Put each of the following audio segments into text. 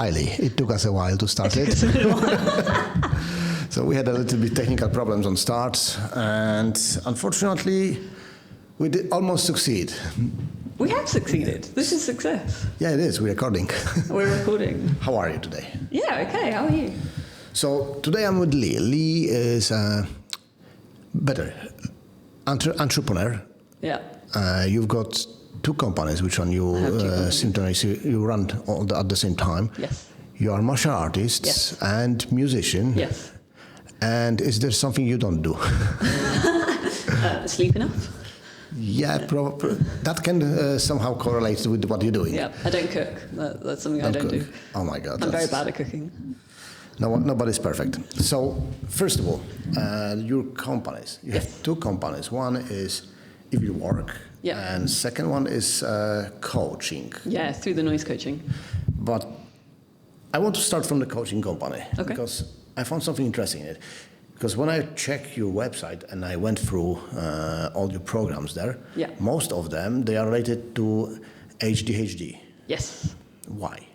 highly. It took us a while to start it. So we had a little bit technical problems on start, and unfortunately, we did almost succeed. We have succeeded. This is success. Yeah, it is. We're recording. We're recording. How are you today? Yeah, okay. How are you? So today I'm with Leigh. Leigh is a better entrepreneur. Yeah. You've got two companies, which one you you run all at the same time. Yes. You are martial artist and musician. Yes. And is there something you don't do? Sleep enough? Yeah, that can somehow correlate with what you're doing. Yeah, I don't cook. That's something I don't do. Oh my God. I'm very bad at cooking. No, nobody's perfect. So, first of all, your companies. You have two companies. One is If You Work, and second one is coaching. Yeah, through the noise coaching. But I want to start from the coaching company because I found something interesting in it. Because when I check your website and I went through all your programs there, most of them, they are related to ADHD. Yes. Why?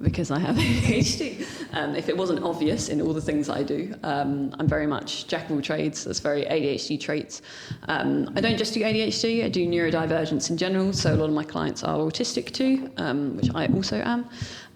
Because I have ADHD. If it wasn't obvious in all the things I do, I'm very much jack of all trades. That's very ADHD traits. I don't just do ADHD, I do neurodivergence in general, so a lot of my clients are autistic too, which I also am.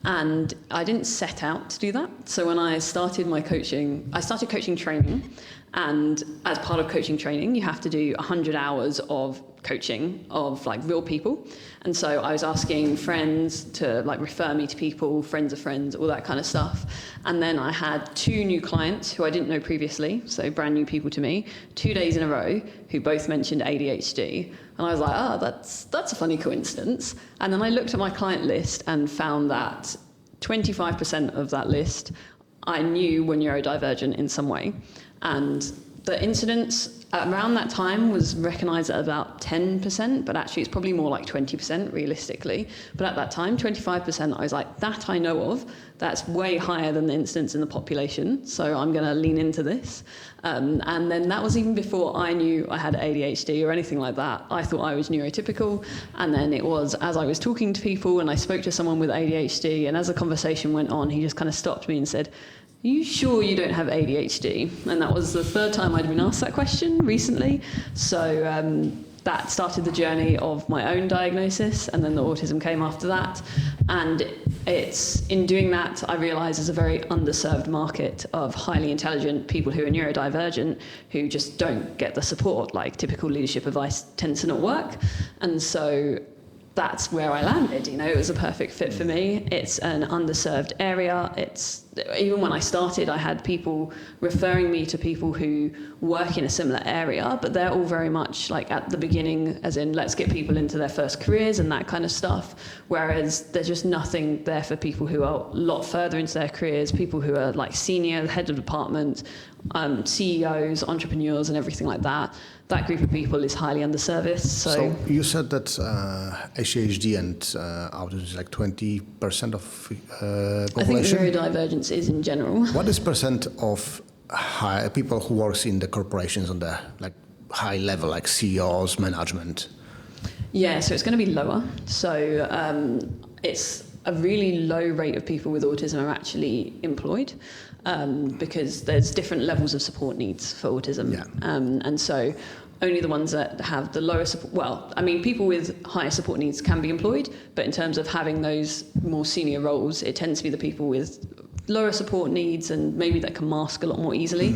And I didn't set out to do that. So when I started my coaching, I started coaching training. And as part of coaching training, you have to do 100 hours of coaching of like real people. And so I was asking friends to like refer me to people, friends of friends, all that kind of stuff. And then I had two new clients who I didn't know previously, so brand new people to me, 2 days in a row, who both mentioned ADHD. And I was like, oh, that's a funny coincidence. And then I looked at my client list and found that 25% of that list I knew were neurodivergent in some way. And the incidence around that time was recognised at about 10%, but actually it's probably more like 20% realistically. But at that time, 25%, I was like, that I know of, that's way higher than the incidence in the population, so I'm going to lean into this. And then that was even before I knew I had ADHD or anything like that. I thought I was neurotypical, and then it was as I was talking to people and I spoke to someone with ADHD, and as the conversation went on, he just kind of stopped me and said, "Are you sure you don't have ADHD?" And that was the third time I'd been asked that question recently. So that started the journey of my own diagnosis, and then the autism came after that. And it's in doing that, I realised there's a very underserved market of highly intelligent people who are neurodivergent who just don't get the support, like typical leadership advice tends to not work. And so that's where I landed. It was a perfect fit for me. It's an underserved area. Even when I started, I had people referring me to people who work in a similar area, but they're all very much like at the beginning, as in let's get people into their first careers and that kind of stuff. Whereas there's just nothing there for people who are a lot further into their careers, people who are like senior, head of department, CEOs, entrepreneurs, and everything like that. That group of people is highly underserviced. So you said that ADHD and autism is like 20% of population? I think neurodivergence is in general. What is percent of people who works in the corporations on the like high level, like CEOs, management? Yeah, so it's going to be lower. So it's a really low rate of people with autism are actually employed. Because there's different levels of support needs for autism. Yeah. And so only the ones that have the lower support, well, I mean, people with higher support needs can be employed, but in terms of having those more senior roles, it tends to be the people with lower support needs and maybe that can mask a lot more easily.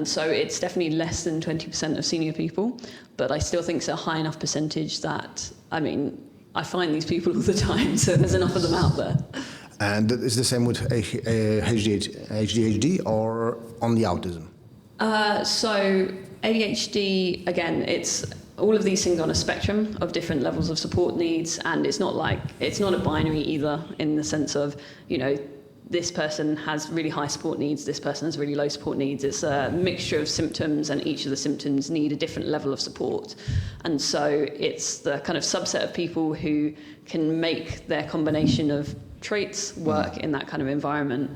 So it's definitely less than 20% of senior people, but I still think it's a high enough percentage that, I mean, I find these people all the time, so there's enough of them out there. And is the same with ADHD or only autism? So ADHD, again, it's all of these things on a spectrum of different levels of support needs, and it's not a binary either in the sense of, this person has really high support needs, this person has really low support needs. It's a mixture of symptoms, and each of the symptoms need a different level of support. And so it's the kind of subset of people who can make their combination of traits work in that kind of environment.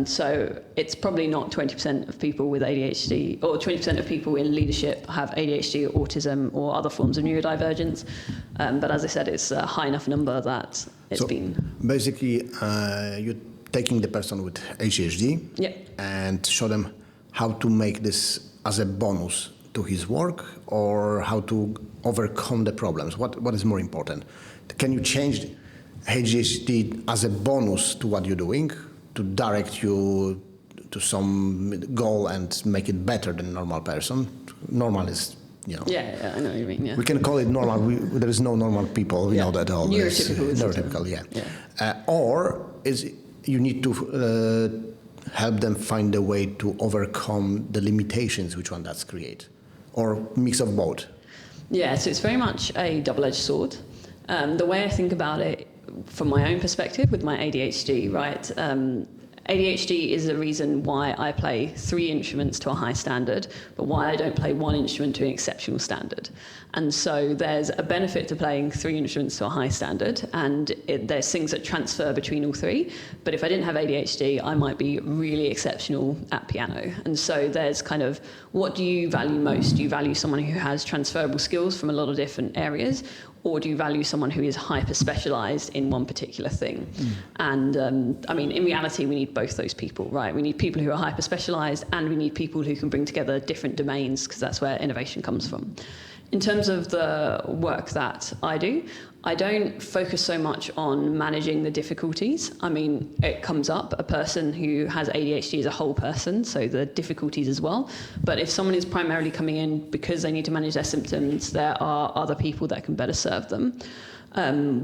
So it's probably not 20% of people with ADHD or 20% of people in leadership have ADHD or autism or other forms of neurodivergence. But as I said, it's a high enough number that it's been. Basically, you're taking the person with ADHD and show them how to make this as a bonus to his work or how to overcome the problems. What is more important? Can you change ADHD as a bonus to what you're doing to direct you to some goal and make it better than a normal person? Normal is, you know. Yeah, I know what you mean. Yeah. We can call it normal. There is no normal people. We know that all. Neurotypical. Yeah. Or is you need to help them find a way to overcome the limitations which one that's create, or mix of both. Yeah, so it's very much a double-edged sword. The way I think about it, from my own perspective, with my ADHD, right? ADHD is the reason why I play 3 instruments to a high standard, but why I don't play 1 instrument to an exceptional standard. And so there's a benefit to playing 3 instruments to a high standard, and there's things that transfer between all 3. But if I didn't have ADHD, I might be really exceptional at piano. And so there's kind of, what do you value most? Do you value someone who has transferable skills from a lot of different areas? Or do you value someone who is hyper-specialised in one particular thing? And I mean, in reality, we need both those people, right? We need people who are hyper-specialised, and we need people who can bring together different domains, because that's where innovation comes from. In terms of the work that I do, I don't focus so much on managing the difficulties. I mean, it comes up, a person who has ADHD is a whole person, so the difficulties as well. But if someone is primarily coming in because they need to manage their symptoms, there are other people that can better serve them.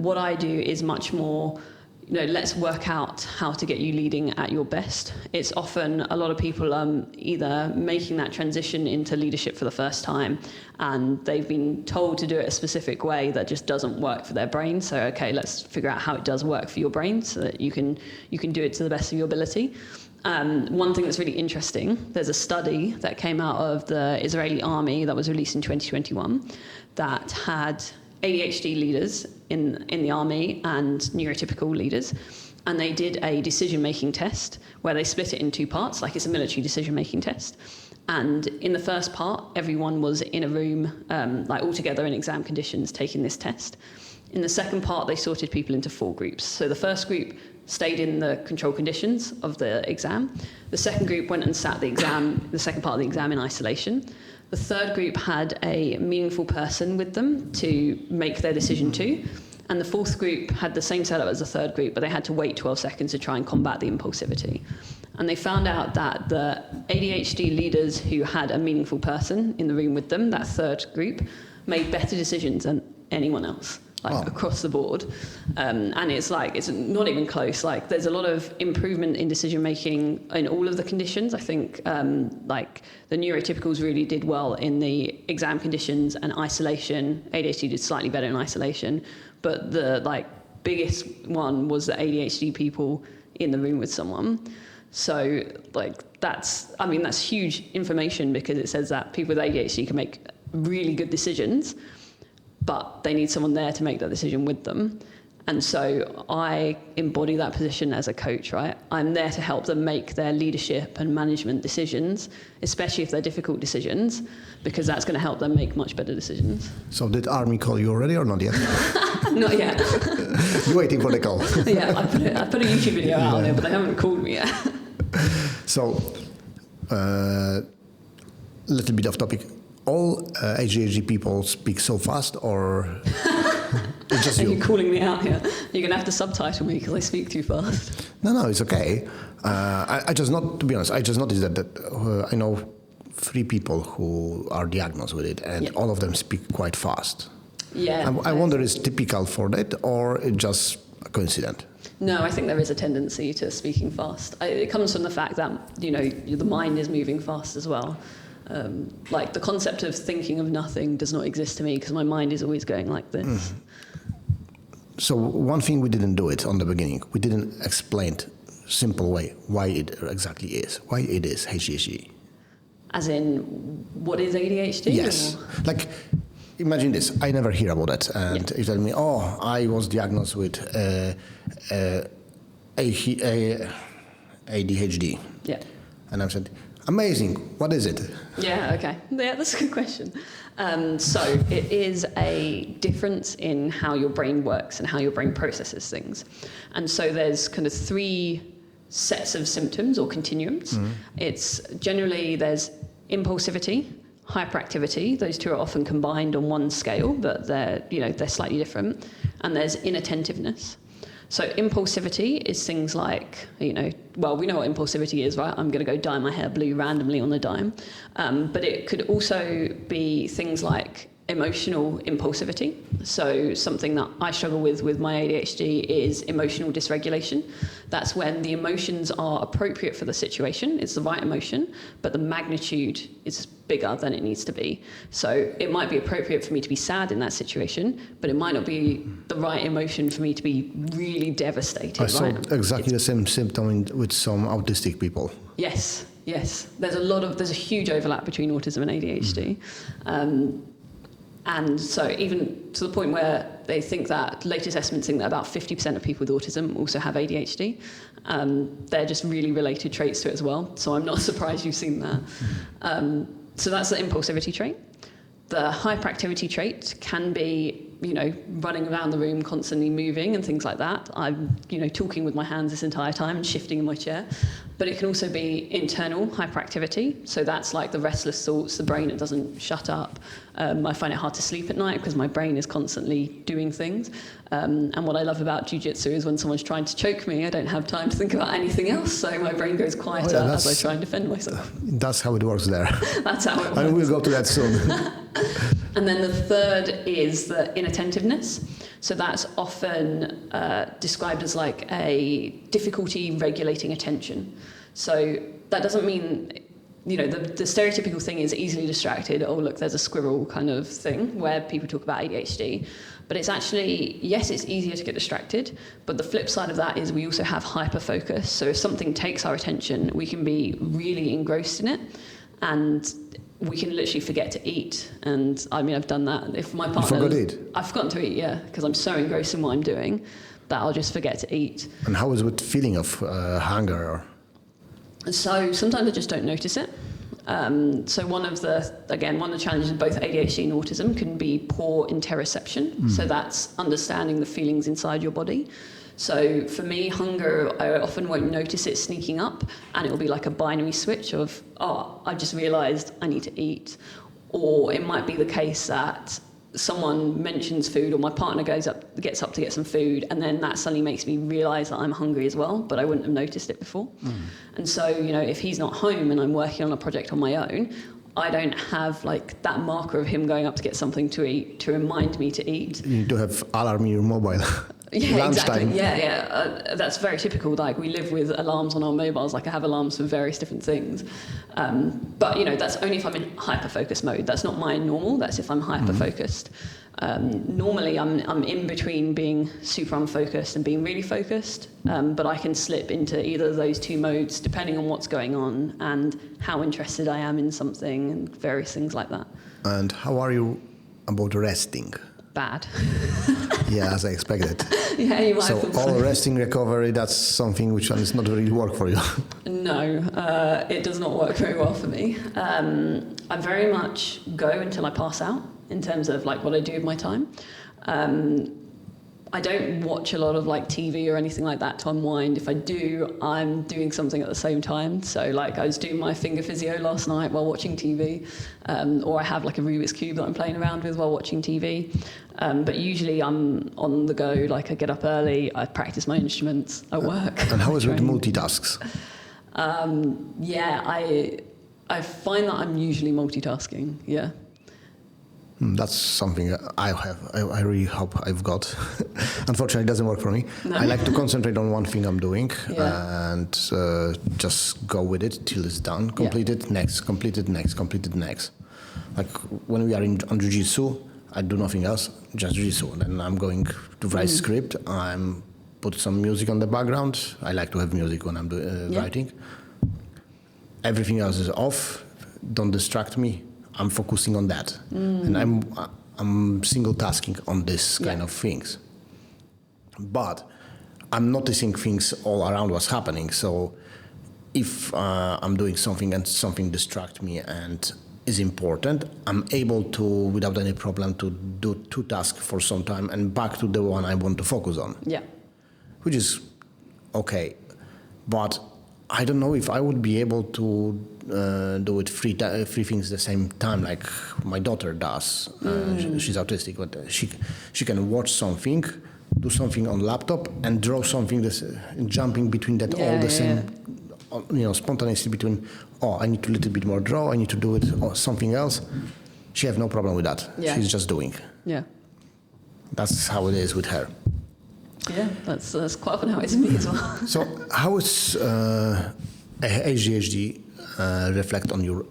What I do is much more, let's work out how to get you leading at your best. It's often a lot of people either making that transition into leadership for the first time, and they've been told to do it a specific way that just doesn't work for their brain. So, okay, let's figure out how it does work for your brain so that you can do it to the best of your ability. One thing that's really interesting, there's a study that came out of the Israeli army that was released in 2021 that had ADHD leaders in the army and neurotypical leaders, and they did a decision-making test where they split it in 2 parts, like it's a military decision-making test. And in the first part, everyone was in a room, like all together in exam conditions, taking this test. In the second part, they sorted people into 4 groups. So the first group stayed in the control conditions of the exam. The second group went and sat the second part of the exam in isolation. The third group had a meaningful person with them to make their decision to. And the fourth group had the same setup as the third group, but they had to wait 12 seconds to try and combat the impulsivity. And they found out that the ADHD leaders who had a meaningful person in the room with them, that third group, made better decisions than anyone else. Across the board. And it's not even close. Like, there's a lot of improvement in decision-making in all of the conditions. I think, the neurotypicals really did well in the exam conditions and isolation. ADHD did slightly better in isolation. But the, biggest one was the ADHD people in the room with someone. So, that's huge information, because it says that people with ADHD can make really good decisions, but they need someone there to make that decision with them. And so I embody that position as a coach, right? I'm there to help them make their leadership and management decisions, especially if they're difficult decisions, because that's going to help them make much better decisions. So did Army call you already or not yet? Not yet. You're waiting for the call. Yeah, I put a YouTube video out on it, but they haven't called me yet. So, little bit off topic. All ADHD people speak so fast, or it's just you? Are you calling me out here? You're going to have to subtitle me because I speak too fast. No, it's okay. To be honest, I just noticed that I know 3 people who are diagnosed with it, and all of them speak quite fast. Yeah. I wonder, is it typical for that, or it's just a coincidence? No, I think there is a tendency to speaking fast. It comes from the fact that, the mind is moving fast as well. The concept of thinking of nothing does not exist to me, because my mind is always going like this. Mm. So one thing we didn't do it on the beginning. We didn't explain simple way why it exactly is. Why it is ADHD. As in, what is ADHD? Yes. Or? imagine this. I never hear about that. And you tell me, oh, I was diagnosed with ADHD. Yeah. And I said, amazing. What is it? Yeah, okay. Yeah, that's a good question. So it is a difference in how your brain works and how your brain processes things. And so there's kind of 3 sets of symptoms or continuums. It's generally there's impulsivity, hyperactivity. Those 2 are often combined on one scale, but they're slightly different. And there's inattentiveness. So impulsivity is things like, we know what impulsivity is, right? I'm going to go dye my hair blue randomly on the dime. But it could also be things like emotional impulsivity. So something that I struggle with my ADHD is emotional dysregulation. That's when the emotions are appropriate for the situation, it's the right emotion, but the magnitude is bigger than it needs to be. So it might be appropriate for me to be sad in that situation, but it might not be the right emotion for me to be really devastated. I saw exactly the same symptom with some autistic people. Yes. There's a huge overlap between autism and ADHD. And so even to the point where they think that latest estimates think that about 50% of people with autism also have ADHD. They're just really related traits to it as well. So I'm not surprised you've seen that. So that's the impulsivity trait. The hyperactivity trait can be, running around the room, constantly moving and things like that. I'm, talking with my hands this entire time and shifting in my chair. But it can also be internal hyperactivity. So that's like the restless thoughts, the brain that doesn't shut up. I find it hard to sleep at night because my brain is constantly doing things. And what I love about jiu-jitsu is when someone's trying to choke me, I don't have time to think about anything else. So my brain goes quieter as I try and defend myself. That's how it works there. That's how it works. And we'll go to that soon. And then the third is the inattentiveness. So that's often described as like a difficulty regulating attention. So that doesn't mean, the stereotypical thing is easily distracted. Oh, look, there's a squirrel kind of thing where people talk about ADHD. But it's actually, yes, it's easier to get distracted. But the flip side of that is we also have hyperfocus. So if something takes our attention, we can be really engrossed in it. And we can literally forget to eat. And I've done that. If my partner... You forgot to eat? I've forgotten to eat, yeah, because I'm so engrossed in what I'm doing that I'll just forget to eat. And how is it with feeling of hunger? So sometimes I just don't notice it. So one of the challenges of both ADHD and autism can be poor interoception. So that's understanding the feelings inside your body. So for me, hunger, I often won't notice it sneaking up, and it will be like a binary switch of, I just realised I need to eat. Or it might be the case that someone mentions food, or my partner gets up to get some food, and then that suddenly makes me realise that I'm hungry as well, but I wouldn't have noticed it before. And so, if he's not home and I'm working on a project on my own, I don't have like that marker of him going up to get something to eat to remind me to eat. You do have alarm in your mobile. Yeah, exactly. Yeah. That's very typical. Like we live with alarms on our mobiles. Like I have alarms for various different things. But that's only if I'm in hyper-focus mode. That's not my normal. That's if I'm hyper-focused. Normally I'm in between being super unfocused and being really focused. But I can slip into either of those 2 modes depending on what's going on and how interested I am in something and various things like that. And how are you about resting? Bad. Yeah, as I expected. Yeah, you might. So all resting recovery, that's something which does not really work for you. No, it does not work very well for me. I very much go until I pass out in terms of like what I do with my time. I don't watch a lot of like TV or anything like that to unwind. If I do, I'm doing something at the same time. So like I was doing my finger physio last night while watching TV, or I have like a Rubik's Cube that I'm playing around with while watching TV. But usually I'm on the go, like I get up early, I practice my instruments, I work. And how is it with multitasks? I find that I'm usually multitasking, yeah. That's something I have. I really hope I've got. Unfortunately, it doesn't work for me. No. I like to concentrate on one thing I'm doing and just go with it till it's done. Complete it, next. Complete it, next. Complete it, next. Like when we are on jiu-jitsu, I do nothing else, just jiu-jitsu. Then I'm going to write script. I'm put some music on the background. I like to have music when I'm writing. Everything else is off. Don't distract me. I'm focusing on that, and I'm single tasking on this kind of things. But I'm noticing things all around what's happening. So if I'm doing something and something distracts me and is important, I'm able to, without any problem, to do 2 tasks for some time and back to the one I want to focus on. Yeah. Which is okay. But I don't know if I would be able to do it 3 things at the same time like my daughter does. She's autistic, but she can watch something, do something on laptop, and draw something that's jumping between that same, spontaneously between, I need to a little bit more draw, I need to do it or something else. She have no problem with that. Yeah. She's just doing. Yeah. That's how it is with her. Yeah, that's quite often how it is with me as well. So how is ADHD reflect on your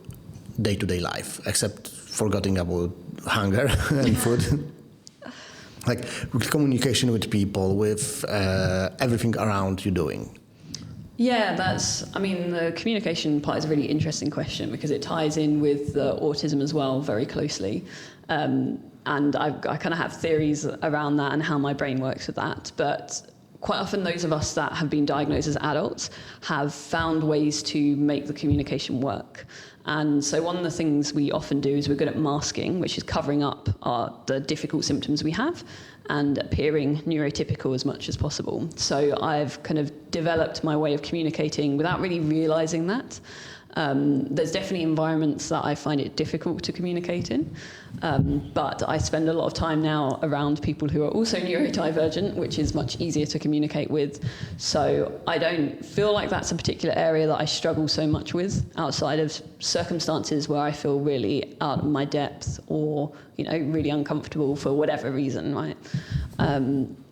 day-to-day life, except forgetting about hunger and food? Like with communication with people, with everything around you doing? Yeah, the communication part is a really interesting question because it ties in with autism as well very closely. And I kind of have theories around that and how my brain works with that. But quite often those of us that have been diagnosed as adults have found ways to make the communication work. And so one of the things we often do is we're good at masking, which is covering up the difficult symptoms we have and appearing neurotypical as much as possible. So I've kind of developed my way of communicating without really realizing that. There's definitely environments that I find it difficult to communicate in, but I spend a lot of time now around people who are also neurodivergent, which is much easier to communicate with. So I don't feel like that's a particular area that I struggle so much with outside of circumstances where I feel really out of my depth or, really uncomfortable for whatever reason, right?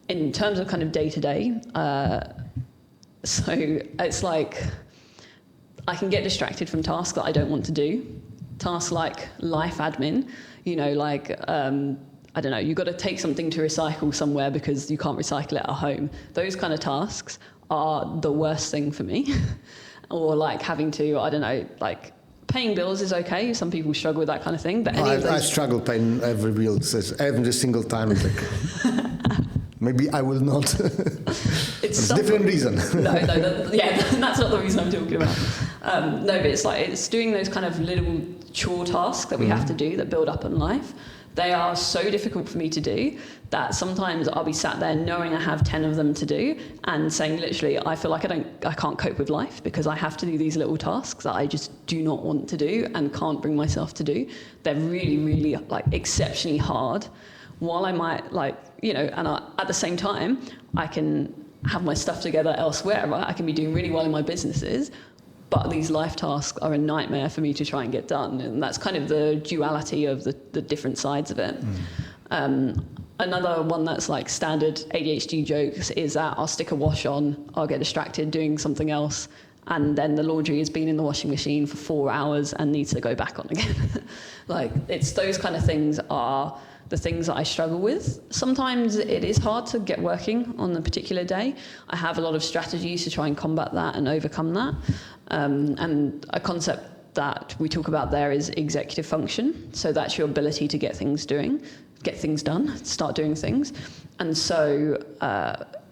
In terms of kind of day to day, so it's like, I can get distracted from tasks that I don't want to do. Tasks like life admin, I don't know, you've got to take something to recycle somewhere because you can't recycle it at home. Those kind of tasks are the worst thing for me. Or like having to, I don't know, like paying bills is okay. Some people struggle with that kind of thing. But I struggle paying every bill. Every single time. It's like, maybe I will not. It's a different reason. No, that's not the reason I'm talking about. But it's doing those kind of little chore tasks that we have to do that build up in life. They are so difficult for me to do that sometimes I'll be sat there knowing I have 10 of them to do and saying literally, I feel like I can't cope with life because I have to do these little tasks that I just do not want to do and can't bring myself to do. They're really, really exceptionally hard. While I might at the same time, I can have my stuff together elsewhere, right? I can be doing really well in my businesses, but these life tasks are a nightmare for me to try and get done. And that's kind of the duality of the different sides of it. Another one that's like standard ADHD jokes is that I'll stick a wash on, I'll get distracted doing something else, and then the laundry has been in the washing machine for 4 hours and needs to go back on again. It's those kind of things are the things that I struggle with. Sometimes it is hard to get working on a particular day. I have a lot of strategies to try and combat that and overcome that. And a concept that we talk about there is executive function. So that's your ability to get things done, start doing things. And so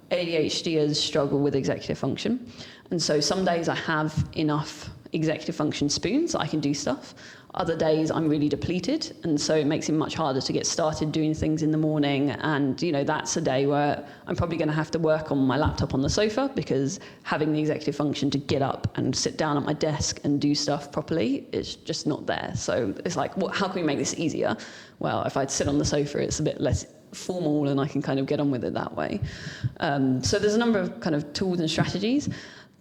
ADHDers struggle with executive function. And so some days I have enough executive function spoons that I can do stuff. Other days I'm really depleted, and so it makes it much harder to get started doing things in the morning. And that's a day where I'm probably going to have to work on my laptop on the sofa because having the executive function to get up and sit down at my desk and do stuff properly is just not there. So it's like, how can we make this easier? Well, if I sit on the sofa, it's a bit less formal and I can kind of get on with it that way. So there's a number of kind of tools and strategies.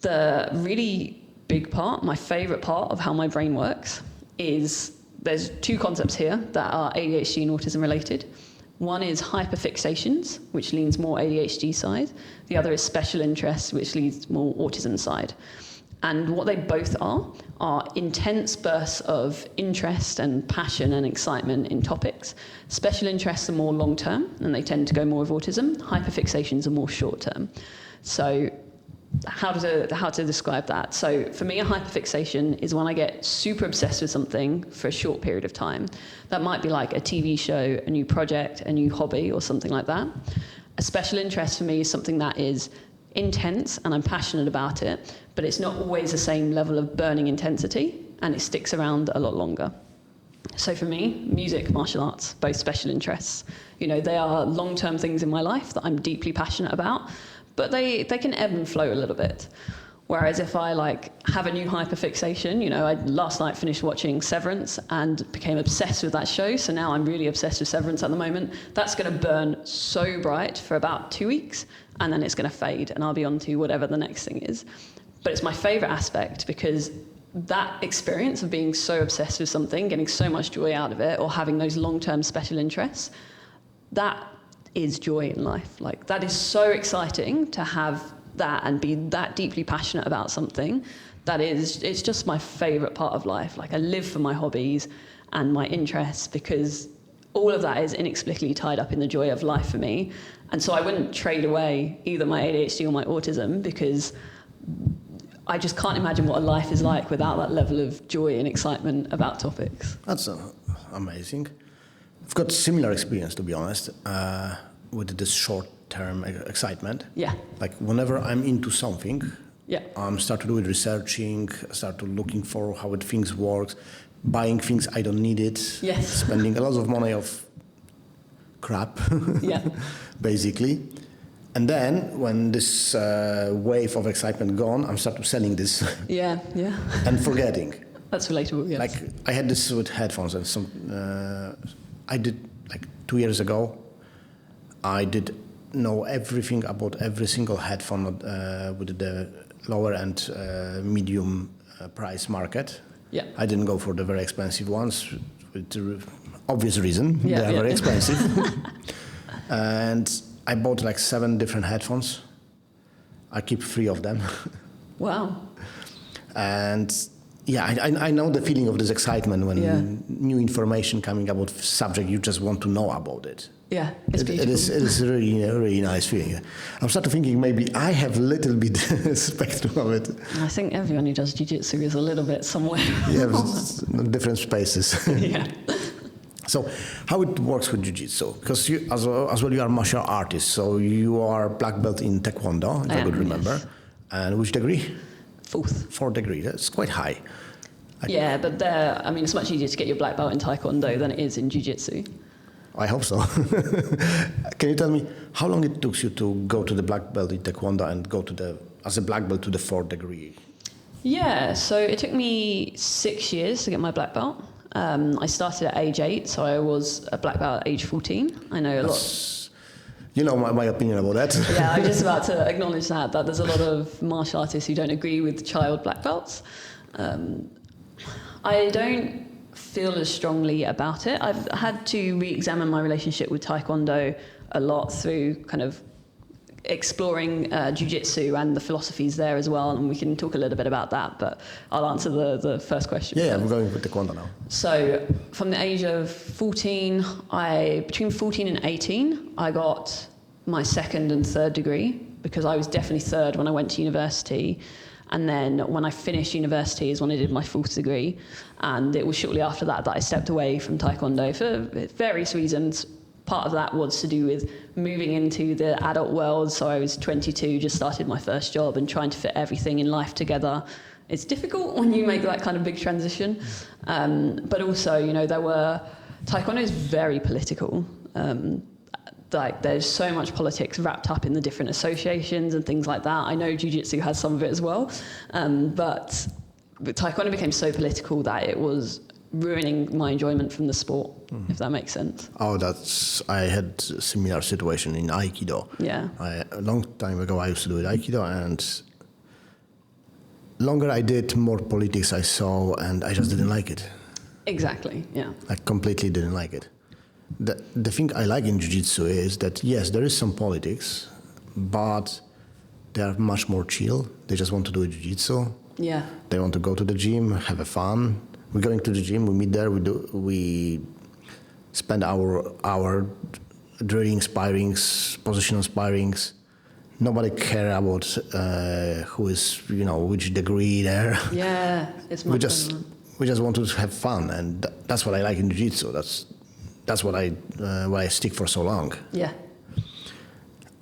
The really big part, my favorite part of how my brain works is there's 2 concepts here that are ADHD and autism related. One is hyperfixations, which leans more ADHD side. The other is special interests, which leans more autism side. And what they both are intense bursts of interest and passion and excitement in topics. Special interests are more long-term, and they tend to go more with autism. Hyperfixations are more short-term. So how to describe that. So for me, a hyperfixation is when I get super obsessed with something for a short period of time. That might be like a TV show, a new project, a new hobby, or something like that. A special interest for me is something that is intense and I'm passionate about it, but it's not always the same level of burning intensity, and it sticks around a lot longer. So for me, music, martial arts, both special interests. You know, they are long-term things in my life that I'm deeply passionate about, but they can ebb and flow a little bit. Whereas if I have a new hyperfixation, you know, I last night finished watching Severance and became obsessed with that show, so now I'm really obsessed with Severance at the moment. That's going to burn so bright for about 2 weeks, and then it's going to fade, and I'll be on to whatever the next thing is. But it's my favourite aspect because that experience of being so obsessed with something, getting so much joy out of it, or having those long-term special interests, that is joy in life. Like, that is so exciting to have that and be that deeply passionate about something. It's just my favorite part of life. Like, I live for my hobbies and my interests because all of that is inexplicably tied up in the joy of life for me. And so I wouldn't trade away either my ADHD or my autism, because I just can't imagine what a life is like without that level of joy and excitement about topics. That's amazing. I've got similar experience, to be honest, with this short-term excitement. Yeah. Like, whenever I'm into something, yeah, start to do it researching, start to looking for how things works, buying things I don't need it, yes, spending a lot of money of crap, yeah, basically. And then when this wave of excitement gone, I'm start to selling this. Yeah, yeah. And forgetting. That's relatable, yes. Like, I had this with headphones, and I did, 2 years ago, I did know everything about every single headphone with the lower end medium price market. Yeah. I didn't go for the very expensive ones, with the obvious reason. Yeah, they are very expensive. And I bought 7 different headphones. I keep 3 of them. Wow. And yeah, I know the feeling of this excitement when new information coming about subject, you just want to know about it. Yeah, it's beautiful. It is really a really nice feeling. I'm starting thinking maybe I have a little bit spectrum of it. I think everyone who does jiu-jitsu is a little bit somewhere. Yeah, different spaces. Yeah. So how it works with jiu-jitsu? Because you, as well, you are a martial artist, so you are black belt in Taekwondo, if I could remember. Yes. And which degree? 4th. 4th degree, that's quite high. Yeah, but it's much easier to get your black belt in Taekwondo than it is in jiu-jitsu. I hope so. Can you tell me how long it took you to go to the black belt in Taekwondo and go to as a black belt to the 4th degree? Yeah, so it took me 6 years to get my black belt. I started at age 8, so I was a black belt at age 14. I know a lot. You know my opinion about that. Yeah, I'm just about to acknowledge that there's a lot of martial artists who don't agree with child black belts. I don't feel as strongly about it. I've had to re-examine my relationship with Taekwondo a lot through kind of exploring jiu-jitsu and the philosophies there as well, and we can talk a little bit about that, but I'll answer the first question. Yeah, I'm going with Taekwondo now. So from the age of 14, between 14 and 18, I got my 2nd and 3rd degree, because I was definitely 3rd when I went to university. And then when I finished university is when I did my 4th degree. And it was shortly after that I stepped away from Taekwondo for various reasons. Part of that was to do with moving into the adult world. So I was 22, just started my first job, and trying to fit everything in life together. It's difficult when you make that kind of big transition. But also, Taekwondo is very political. There's so much politics wrapped up in the different associations and things like that. I know jiu-jitsu has some of it as well, but Taekwondo became so political that it was ruining my enjoyment from the sport, if that makes sense. Oh, I had a similar situation in Aikido. Yeah. A long time ago, I used to do it Aikido, and longer I did, more politics I saw, and I just didn't like it. Exactly, yeah. I completely didn't like it. The thing I like in jiu-jitsu is that, yes, there is some politics, but they are much more chill. They just want to do jiu-jitsu. Yeah. They want to go to the gym, have a fun. We're going to the gym, we meet there, we spend our drilling, sparrings, positional sparrings. nobody care about who is, which degree there. Yeah, it's much we just want to have fun, and that's what I like in jiu-jitsu. That's what I stick for so long. Yeah.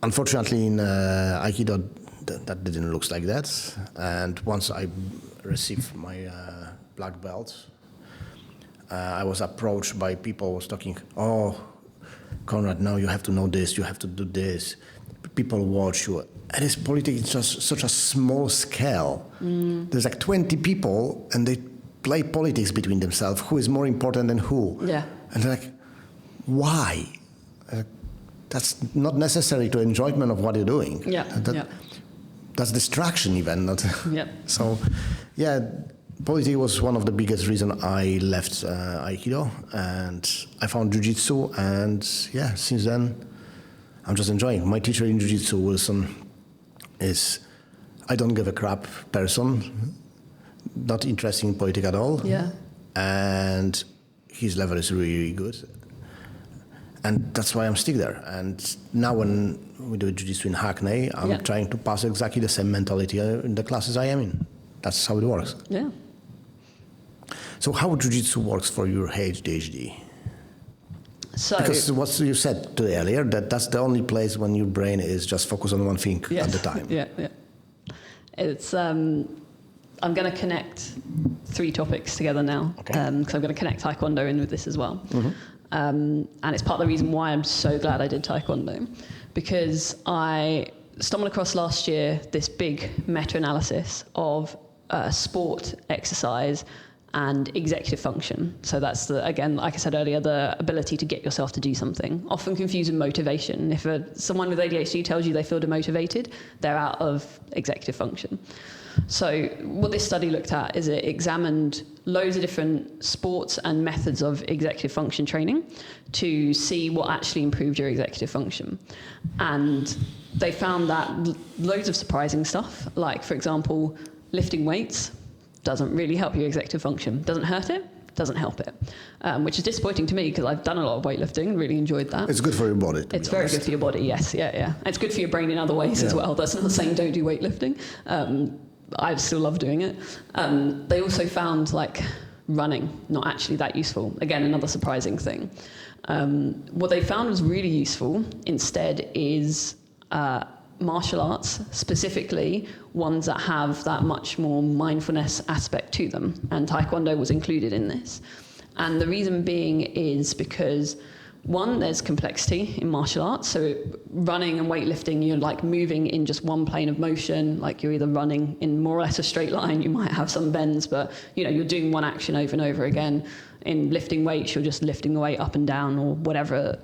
Unfortunately, in Aikido, that didn't look like that. And once I received my black belt, I was approached by people who was talking, "Oh, Konrad, now you have to know this, you have to do this. People watch you." And it's politics, it's just such a small scale. There's like 20 people, and they play politics between themselves. Who is more important than who? Yeah. And they're like, why? That's not necessary to enjoyment of what you're doing. Yeah. That's distraction even. Not Yeah. So, yeah, politics was one of the biggest reasons I left Aikido, and I found Jiu-Jitsu, and yeah, since then, I'm just enjoying. My teacher in Jiu-Jitsu, Wilson, is I don't give a crap person, not interested in politics at all. Yeah. And his level is really, really good. And that's why I'm still there. And now when we do Jiu-Jitsu in Hackney, I'm trying to pass exactly the same mentality in the classes I am in. That's how it works. Yeah. So how Jiu-Jitsu works for your ADHD? So, because what you said today earlier, that's the only place when your brain is just focused on one thing at the time. Yeah. It's I'm going to connect 3 topics together now, because I'm going to connect Taekwondo in with this as well. Mm-hmm. And it's part of the reason why I'm so glad I did Taekwondo, because I stumbled across last year this big meta-analysis of sport, exercise, and executive function. So that's, again, like I said earlier, the ability to get yourself to do something, often confused with motivation. If someone with ADHD tells you they feel demotivated, they're out of executive function. So what this study looked at is it examined loads of different sports and methods of executive function training to see what actually improved your executive function. And they found that loads of surprising stuff, like, for example, lifting weights doesn't really help your executive function. Doesn't hurt it, doesn't help it, which is disappointing to me because I've done a lot of weightlifting and really enjoyed that. It's good for your body. It's very good for your body, yes, yeah. It's good for your brain in other ways as well. That's not saying don't do weightlifting. I still love doing it. They also found running not actually that useful. Again, another surprising thing. What they found was really useful instead is martial arts, specifically ones that have that much more mindfulness aspect to them, and Taekwondo was included in this. And the reason being is because, one, there's complexity in martial arts. So running and weightlifting, you're moving in just one plane of motion. You're either running in more or less a straight line. You might have some bends, but you're doing one action over and over again. In lifting weights, you're just lifting the weight up and down or whatever,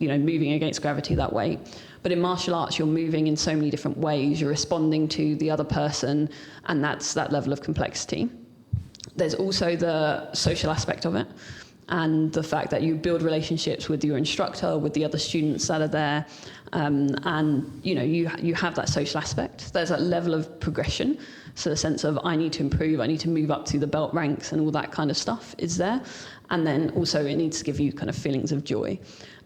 moving against gravity that way. But in martial arts, you're moving in so many different ways. You're responding to the other person, and that's that level of complexity. There's also the social aspect of it, and the fact that you build relationships with your instructor, with the other students that are there, and you have that social aspect. There's that level of progression, so the sense of I need to improve, I need to move up through the belt ranks, and all that kind of stuff is there. And then also it needs to give you kind of feelings of joy.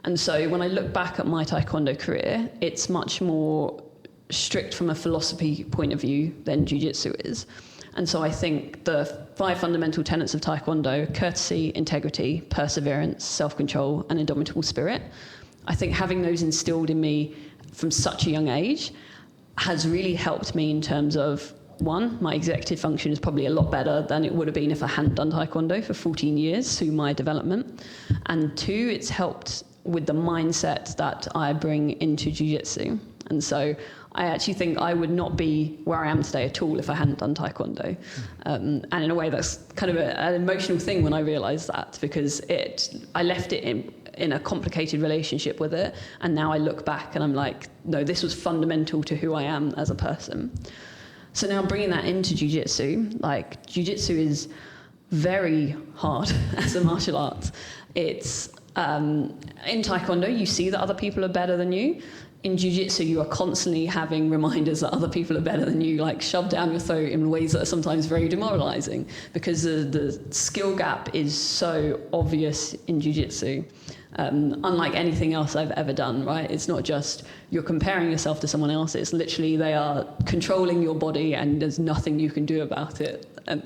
And so when I look back at my Taekwondo career, it's much more strict from a philosophy point of view than Jiu-Jitsu is. And so I think the 5 fundamental tenets of Taekwondo, courtesy, integrity, perseverance, self-control, and indomitable spirit, I think having those instilled in me from such a young age has really helped me in terms of, one, my executive function is probably a lot better than it would have been if I hadn't done Taekwondo for 14 years through my development. And 2, it's helped with the mindset that I bring into Jiu-Jitsu. And so I actually think I would not be where I am today at all if I hadn't done Taekwondo. And in a way, that's kind of an emotional thing when I realised that, because I left it in a complicated relationship with it, and now I look back and I'm like, no, this was fundamental to who I am as a person. So now bringing that into Jiu-Jitsu, Jiu-Jitsu is very hard as a martial art. It's in Taekwondo, you see that other people are better than you. In Jiu-Jitsu, you are constantly having reminders that other people are better than you, shoved down your throat in ways that are sometimes very demoralizing, because the skill gap is so obvious in Jiu-Jitsu unlike anything else I've ever done, right? It's not just you're comparing yourself to someone else. It's literally they are controlling your body and there's nothing you can do about it. And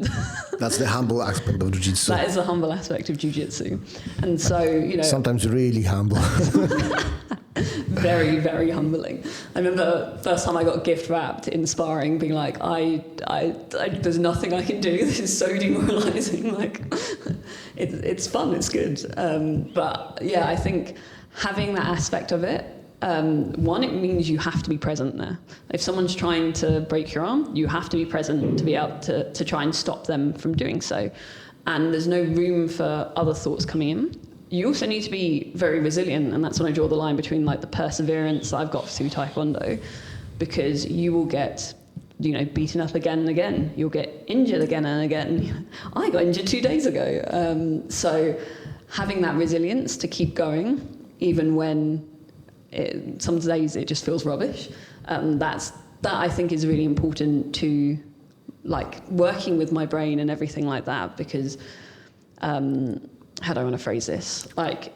that's the humble aspect of jiu-jitsu. That is the humble aspect of jiu-jitsu. And so, you know... Sometimes really humble. Very, very humbling. I remember first time I got gift wrapped in sparring, being like, I there's nothing I can do. This is so demoralizing. Like, it's fun, it's good. But yeah, I think having that aspect of it, one, it means you have to be present there. If someone's trying to break your arm, you have to be present to be able to try and stop them from doing so. And there's no room for other thoughts coming in. You also need to be very resilient, and that's when I draw the line between like the perseverance I've got through Taekwondo, because you will get, you know, beaten up again and again. You'll get injured again and again. I got injured 2 days ago. So having that resilience to keep going, even when some days it just feels rubbish, that I think is really important to like working with my brain and everything like that, because how do I want to phrase this? Like,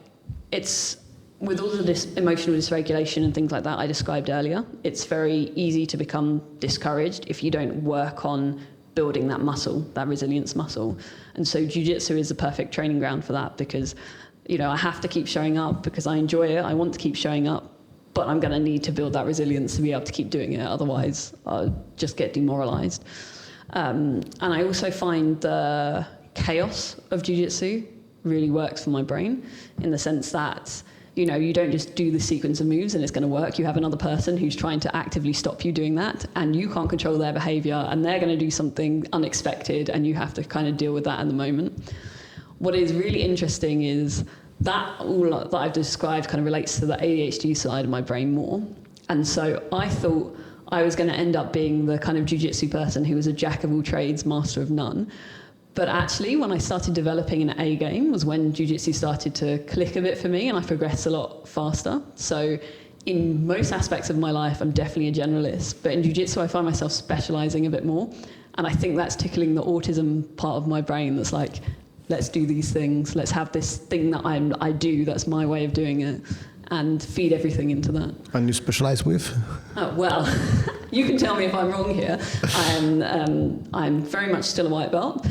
it's with all of this emotional dysregulation and things like that I described earlier, it's very easy to become discouraged if you don't work on building that muscle, that resilience muscle. And so jiu-jitsu is the perfect training ground for that, because, you know, I have to keep showing up because I enjoy it. I want to keep showing up, but I'm going to need to build that resilience to be able to keep doing it. Otherwise, I'll just get demoralized. And I also find the chaos of jiu-jitsu really works for my brain, in the sense that, you know, you don't just do the sequence of moves and it's going to work. You have another person who's trying to actively stop you doing that, and you can't control their behavior, and they're going to do something unexpected, and you have to kind of deal with that in the moment. What is really interesting is that all that I've described kind of relates to the ADHD side of my brain more. And so I thought I was going to end up being the kind of jiu-jitsu person who was a jack of all trades, master of none. But actually, when I started developing an A game was when jiu-jitsu started to click a bit for me, and I progressed a lot faster. So in most aspects of my life, I'm definitely a generalist. But in jiu-jitsu, I find myself specializing a bit more. And I think that's tickling the autism part of my brain that's like, let's do these things. Let's have this thing that I do. That's my way of doing it. And feed everything into that. And you specialize with? Oh, well, you can tell me if I'm wrong here. I'm very much still a white belt.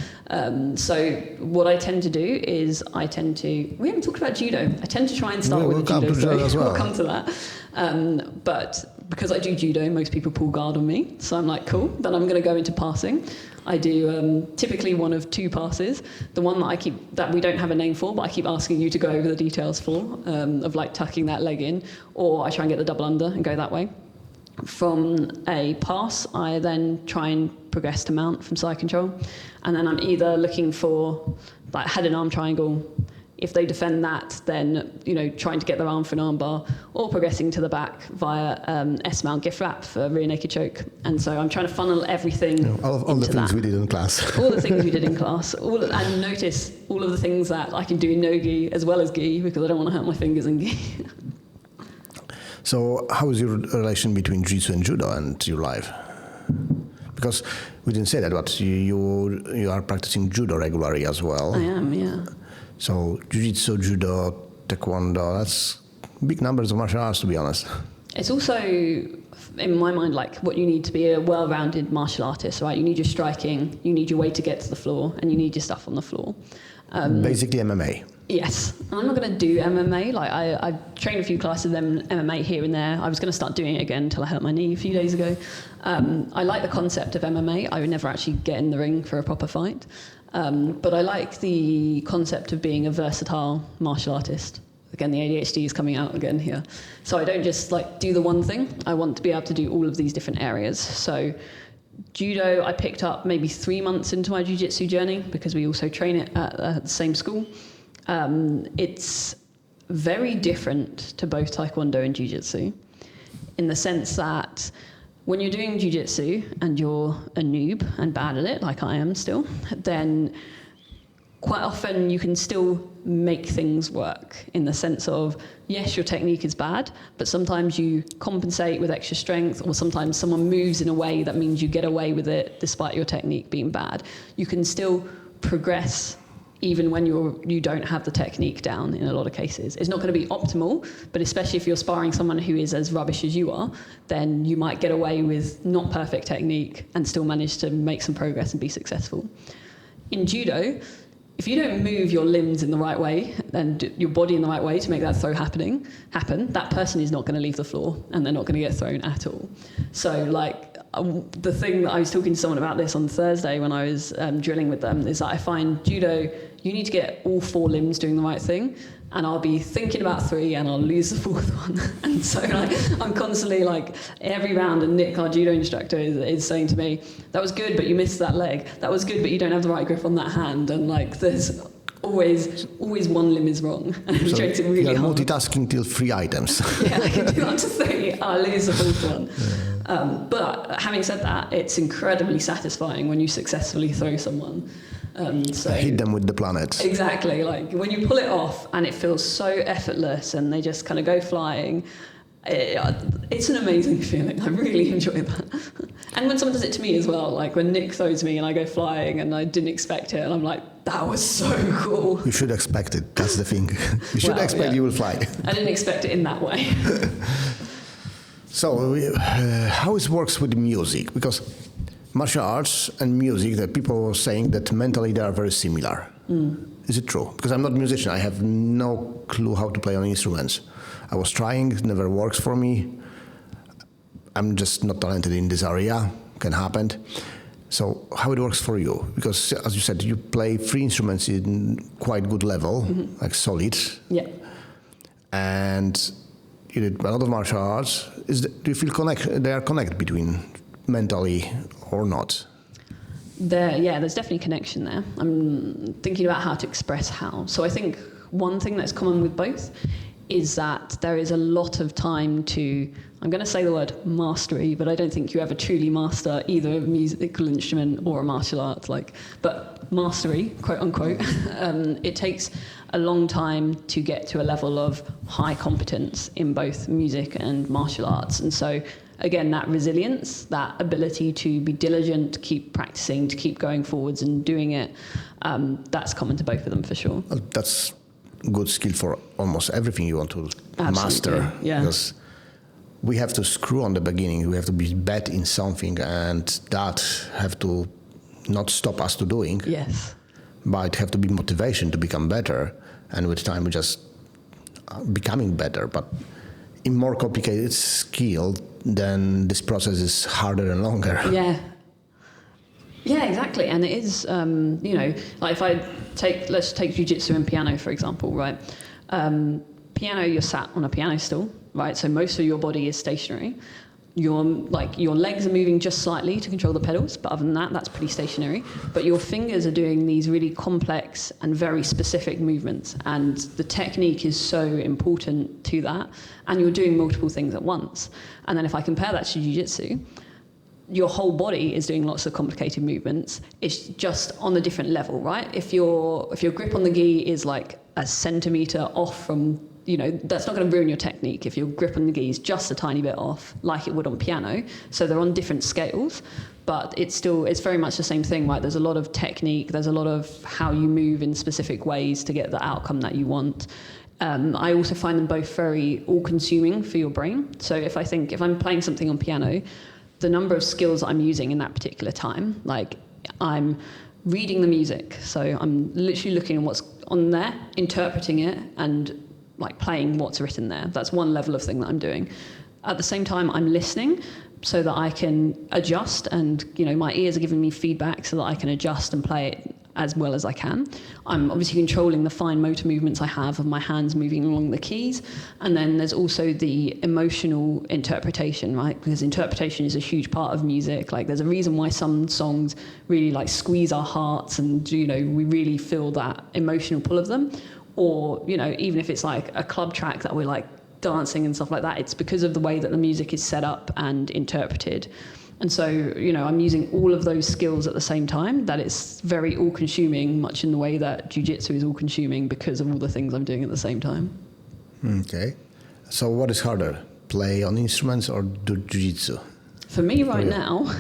So what I tend to do is we haven't talked about judo. I tend to try and start with the judo story. We'll come to that. But because I do judo, most people pull guard on me. So I'm like, cool, then I'm going to go into passing. I do typically one of 2 passes. The one that we don't have a name for, but I keep asking you to go over the details for, of like tucking that leg in, or I try and get the double under and go that way. From a pass, I then try and progress to mount from side control. And then I'm either looking for like head and arm triangle. If they defend that, then, you know, trying to get their arm for an arm bar, or progressing to the back via S-mount gift wrap for rear naked choke. And so I'm trying to funnel everything all the things we did in class. All the things we did in class. And notice all of the things that I can do in no-gi as well as gi, because I don't want to hurt my fingers in gi. So how is your relation between jiu-jitsu and judo and your life? Because we didn't say that, but you are practicing judo regularly as well. I am, yeah. So jiu-jitsu, judo, taekwondo, that's big numbers of martial arts, to be honest. It's also, in my mind, like what you need to be a well-rounded martial artist, right? You need your striking, you need your way to get to the floor, and you need your stuff on the floor. Basically MMA. Yes. I'm not going to do MMA. Like I've trained a few classes of MMA here and there. I was going to start doing it again until I hurt my knee a few days ago. I like the concept of MMA. I would never actually get in the ring for a proper fight. But I like the concept of being a versatile martial artist. Again, the ADHD is coming out again here. So I don't just like do the one thing. I want to be able to do all of these different areas. So judo, I picked up maybe 3 months into my jiu-jitsu journey, because we also train it at the same school. It's very different to both taekwondo and jiu-jitsu, in the sense that when you're doing jiu-jitsu and you're a noob and bad at it, like I am still, then quite often you can still make things work, in the sense of, yes, your technique is bad, but sometimes you compensate with extra strength, or sometimes someone moves in a way that means you get away with it despite your technique being bad. You can still progress even when you don't have the technique down in a lot of cases. It's not going to be optimal, but especially if you're sparring someone who is as rubbish as you are, then you might get away with not perfect technique and still manage to make some progress and be successful. In judo, if you don't move your limbs in the right way and your body in the right way to make that throw happen, that person is not going to leave the floor and they're not going to get thrown at all. So the thing that I was talking to someone about this on Thursday when I was drilling with them is that I find judo, you need to get all 4 limbs doing the right thing, and I'll be thinking about 3 and I'll lose the 4th one. And so I'm constantly every round, and Nick, our judo instructor, is saying to me, that was good, but you missed that leg. That was good, but you don't have the right grip on that hand. And there's always one limb is wrong. And it makes it really hard. You're multitasking till 3 items. Yeah, I can do up to 3. I'll lose the 4th one. Yeah. But having said that, it's incredibly satisfying when you successfully throw someone. Hit them with the planet. Exactly. When you pull it off and it feels so effortless and they just kind of go flying, it's an amazing feeling. I really enjoy that. And when someone does it to me as well, when Nick throws me and I go flying and I didn't expect it, and I'm like, that was so cool. You should expect it. That's the thing. You should expect you will fly. I didn't expect it in that way. So, how it works with music? Because martial arts and music, that people are saying that mentally they are very similar. Is it true? Because I'm not a musician. I have no clue how to play on instruments. I was trying, it never works for me. I'm just not talented in this area. Can happen. So how it works for you? Because as you said, you play 3 instruments in quite good level, solid. Yeah. And you did a lot of martial arts. Do you feel they are connected between mentally or not? There's definitely connection there. I'm thinking about how to express how. So I think one thing that's common with both is that there is a lot of time to, I'm going to say the word mastery, but I don't think you ever truly master either a musical instrument or a martial art, but mastery, quote unquote, it takes a long time to get to a level of high competence in both music and martial arts. And so again, that resilience, that ability to be diligent, to keep practicing, to keep going forwards and doing it, that's common to both of them for sure. Well, that's good skill for almost everything you want to master. Yeah. Because we have to screw on the beginning. We have to be bad in something, and that have to not stop us to doing. Yes. But have to be motivation to become better, and with time we just becoming better. But in more complicated skill, then this process is harder and longer. Yeah. Yeah, exactly. And it is, if let's take jiu-jitsu and piano, for example, right? Piano, you're sat on a piano stool, right? So most of your body is stationary. Your legs are moving just slightly to control the pedals, but other than that, that's pretty stationary. But your fingers are doing these really complex and very specific movements, and the technique is so important to that, and you're doing multiple things at once. And then if I compare that to jiu-jitsu, your whole body is doing lots of complicated movements. It's just on a different level, right? If your grip on the gi is a centimetre off from, that's not going to ruin your technique if your grip on the gi is just a tiny bit off, like it would on piano. So they're on different scales, but it's very much the same thing, right? There's a lot of technique, there's a lot of how you move in specific ways to get the outcome that you want. I also find them both very all-consuming for your brain. So if I'm playing something on piano, the number of skills I'm using in that particular time, I'm reading the music, so I'm literally looking at what's on there, interpreting it, and playing what's written there. That's one level of thing that I'm doing. At the same time, I'm listening so that I can adjust, and my ears are giving me feedback so that I can adjust and play it as well as I can. I'm obviously controlling the fine motor movements I have of my hands moving along the keys. And then there's also the emotional interpretation, right? Because interpretation is a huge part of music. There's a reason why some songs really squeeze our hearts, and we really feel that emotional pull of them. Or, even if it's a club track that we're dancing and stuff like that, it's because of the way that the music is set up and interpreted. And so, I'm using all of those skills at the same time, that it's very all-consuming, much in the way that jiu-jitsu is all-consuming because of all the things I'm doing at the same time. Okay. So what is harder, play on instruments or do jiu-jitsu? For me right now,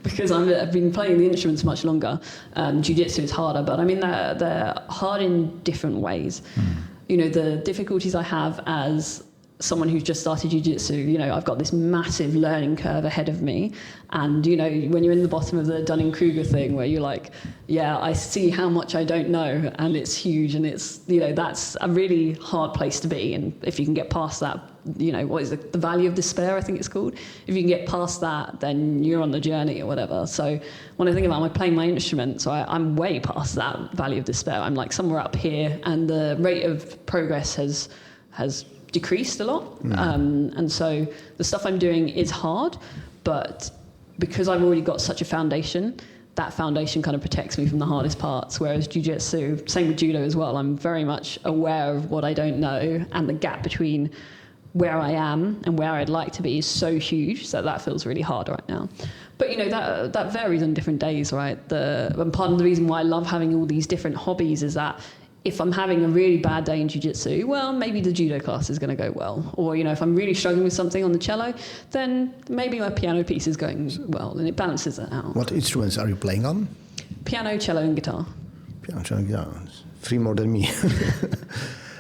because I've been playing the instruments much longer, jiu-jitsu is harder, but I mean, they're hard in different ways. You know, the difficulties I have as someone who's just started jiu-jitsu, you know, I've got this massive learning curve ahead of me. And, you know, when you're in the bottom of the Dunning-Kruger thing where you're like, yeah, I see how much I don't know and it's huge and it's, you know, that's a really hard place to be. And if you can get past that, you know, what is the valley of despair, I think it's called. If you can get past that, then you're on the journey or whatever. So when I think about playing my instrument, so I'm way past that valley of despair. I'm like somewhere up here and the rate of progress has decreased a lot. And so the stuff I'm doing is hard, but because I've already got such a foundation, that foundation kind of protects me from the hardest parts. Whereas jiu-jitsu, same with judo as well, I'm very much aware of what I don't know, and the gap between where I am and where I'd like to be is so huge, so that feels really hard right now. But you know, that varies on different days, right? And part of the reason why I love having all these different hobbies is that if I'm having a really bad day in jiu-jitsu, well, maybe the judo class is going to go well. Or, you know, if I'm really struggling with something on the cello, then maybe my piano piece is going well, and it balances that out. What instruments are you playing on? Piano, cello, and guitar. Piano, cello, and guitar. 3 more than me.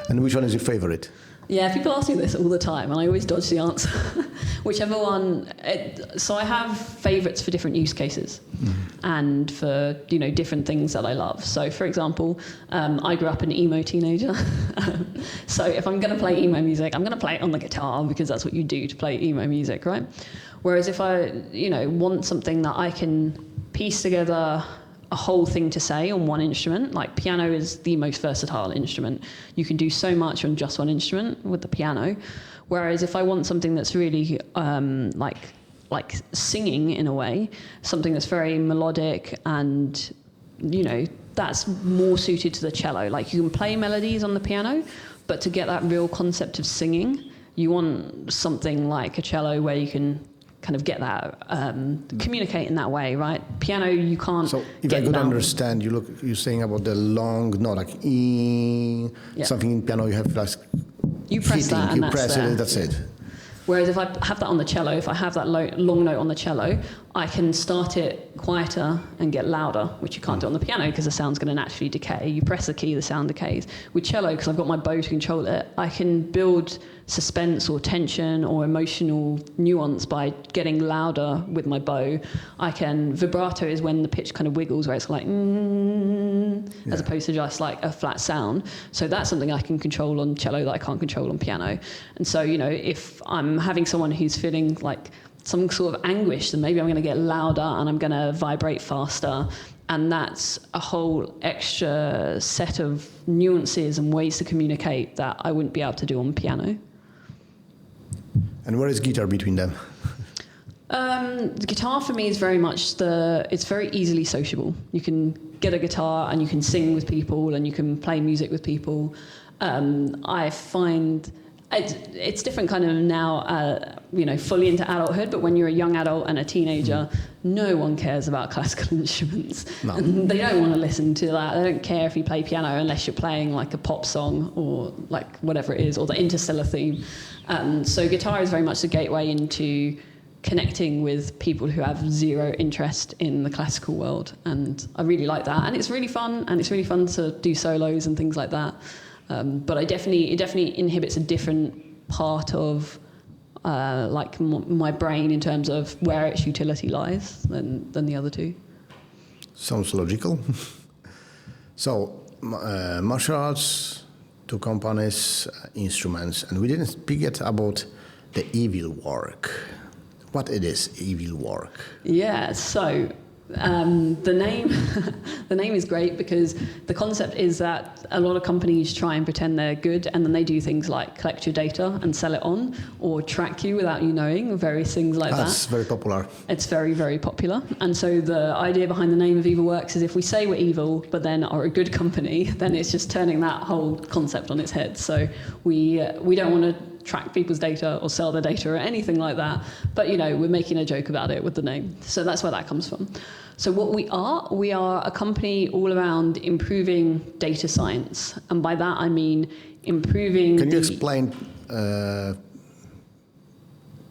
And which one is your favorite? Yeah, people ask me this all the time, and I always dodge the answer. Whichever one. So I have favourites for different use cases, and for, you know, different things that I love. So, for example, I grew up an emo teenager. So if I'm going to play emo music, I'm going to play it on the guitar because that's what you do to play emo music, right? Whereas if I, you know, want something that I can piece together a whole thing to say on one instrument, like piano is the most versatile instrument. You can do so much on just one instrument with the piano. Whereas if I want something that's really like singing in a way, something that's very melodic and, you know, that's more suited to the cello. Like you can play melodies on the piano, but to get that real concept of singing, you want something like a cello where you can kind of get that, communicate in that way, right? Piano, you can't. So if I could understand, you're saying about the long note, like something in piano, you have like you press that and that's it. Whereas if I have that on the cello, if I have that long note on the cello, I can start it quieter and get louder, which you can't do on the piano because the sound's going to naturally decay. You press the key, the sound decays. With cello, because I've got my bow to control it, I can build suspense or tension or emotional nuance by getting louder with my bow. I can, vibrato is when the pitch kind of wiggles, where it's like, as opposed to just like a flat sound. So that's something I can control on cello that I can't control on piano. And so, you know, if I'm having someone who's feeling like some sort of anguish, then maybe I'm going to get louder and I'm going to vibrate faster. And that's a whole extra set of nuances and ways to communicate that I wouldn't be able to do on piano. And where is guitar between them? The guitar for me is very much it's very easily sociable. You can get a guitar and you can sing with people and you can play music with people. I find it's different kind of now, you know, fully into adulthood, but when you're a young adult and a teenager, no one cares about classical instruments. No. And they don't want to listen to that. They don't care if you play piano unless you're playing like a pop song or like whatever it is, or the Interstellar theme. So guitar is very much the gateway into connecting with people who have zero interest in the classical world. And I really like that. And it's really fun. And it's really fun to do solos and things like that. But it definitely inhibits a different part of like my brain in terms of where its utility lies than the other two. Sounds logical. So martial arts, 2 companies, instruments, and we didn't speak yet about the evil work. What it is, evil work? Yeah, so the name is great because the concept is that a lot of companies try and pretend they're good, and then they do things like collect your data and sell it on, or track you without you knowing, various things like that. That's very popular. It's very, very popular. And so the idea behind the name of Evil Works is if we say we're evil but then are a good company, then it's just turning that whole concept on its head. So we don't want to track people's data or sell their data or anything like that, but you know, we're making a joke about it with the name. So that's where that comes from. So what we are a company all around improving data science, and by that I mean improving. Can you explain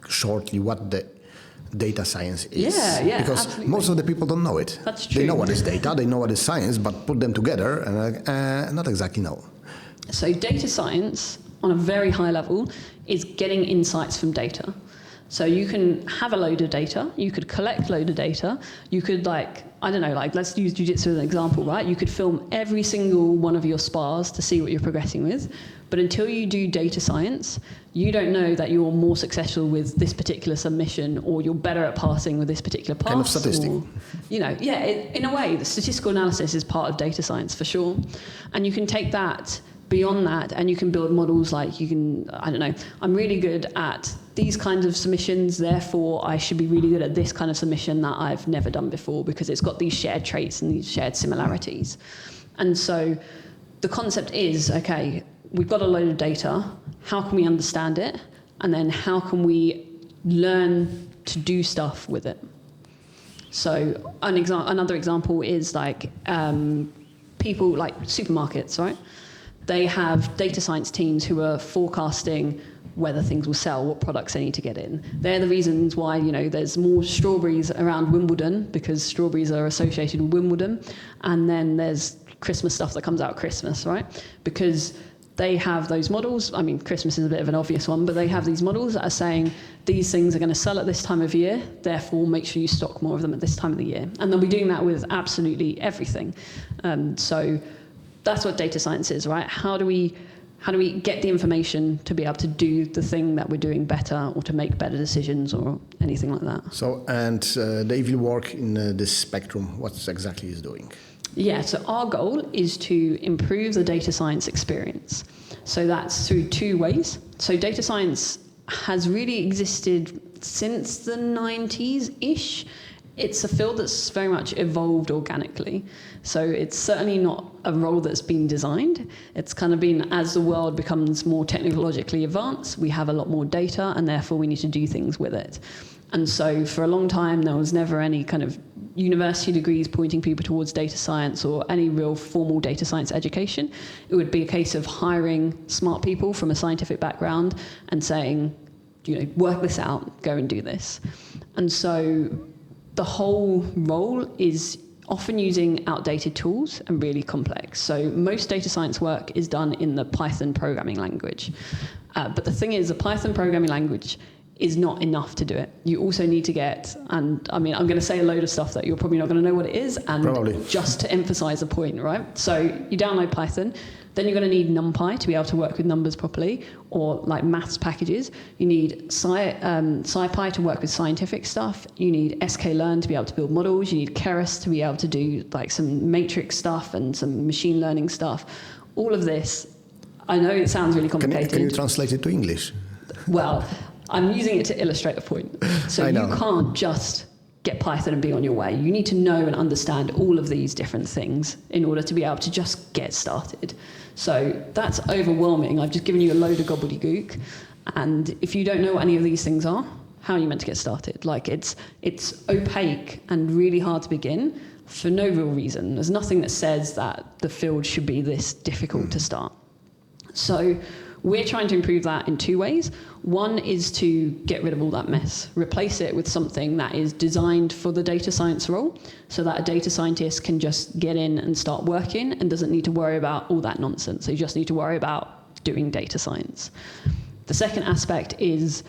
shortly what the data science is. Yeah, because absolutely. most of the people don't know it. That's true. They know what is data, they know what is science, but put them together and not exactly know. So data science, on a very high level, is getting insights from data. So you can have a load of data, you could collect a load of data, you could let's use jiu-jitsu as an example, right? You could film every single one of your spars to see what you're progressing with, but until you do data science, you don't know that you're more successful with this particular submission, or you're better at passing with this particular pass. Kind of statistic. Or, in a way, the statistical analysis is part of data science for sure. And you can take that beyond that, and you can build models like I'm really good at these kinds of submissions, therefore I should be really good at this kind of submission that I've never done before because it's got these shared traits and these shared similarities. And so the concept is, okay, we've got a load of data, how can we understand it? And then how can we learn to do stuff with it? So another example is people like supermarkets, right? They have data science teams who are forecasting whether things will sell, what products they need to get in. They're the reasons why, there's more strawberries around Wimbledon because strawberries are associated with Wimbledon. And then there's Christmas stuff that comes out at Christmas, right? Because they have those models. I mean, Christmas is a bit of an obvious one, but they have these models that are saying these things are going to sell at this time of year, therefore make sure you stock more of them at this time of the year. And they'll be doing that with absolutely everything. So that's what data science is, right? How do we get the information to be able to do the thing that we're doing better, or to make better decisions, or anything like that? So, and the evil work in this spectrum, what exactly is doing? Yeah, so our goal is to improve the data science experience. So that's through two ways. So data science has really existed since the 90s-ish. It's a field that's very much evolved organically. So it's certainly not a role that's been designed. It's kind of been, as the world becomes more technologically advanced, we have a lot more data, and therefore we need to do things with it. And so for a long time, there was never any kind of university degrees pointing people towards data science or any real formal data science education. It would be a case of hiring smart people from a scientific background and saying, work this out, go and do this. And so the whole role is often using outdated tools and really complex. So most data science work is done in the Python programming language. But the thing is, the Python programming language is not enough to do it. You also need to get, and I mean, I'm going to say a load of stuff that you're probably not going to know what it is, and probably just to emphasize a point, right? So you download Python, then you're going to need NumPy to be able to work with numbers properly, or like maths packages. You need SciPy to work with scientific stuff. You need sklearn to be able to build models. You need Keras to be able to do like some matrix stuff and some machine learning stuff. All of this, I know it sounds really complicated. Can you translate it to English? Well, I'm using it to illustrate a point. So you can't just get Python and be on your way. You need to know and understand all of these different things in order to be able to just get started. So that's overwhelming. I've just given you a load of gobbledygook. And if you don't know what any of these things are, how are you meant to get started? Like it's opaque and really hard to begin for no real reason. There's nothing that says that the field should be this difficult to start. So we're trying to improve that in two ways. One is to get rid of all that mess, replace it with something that is designed for the data science role, so that a data scientist can just get in and start working and doesn't need to worry about all that nonsense. They just need to worry about doing data science. The second aspect is,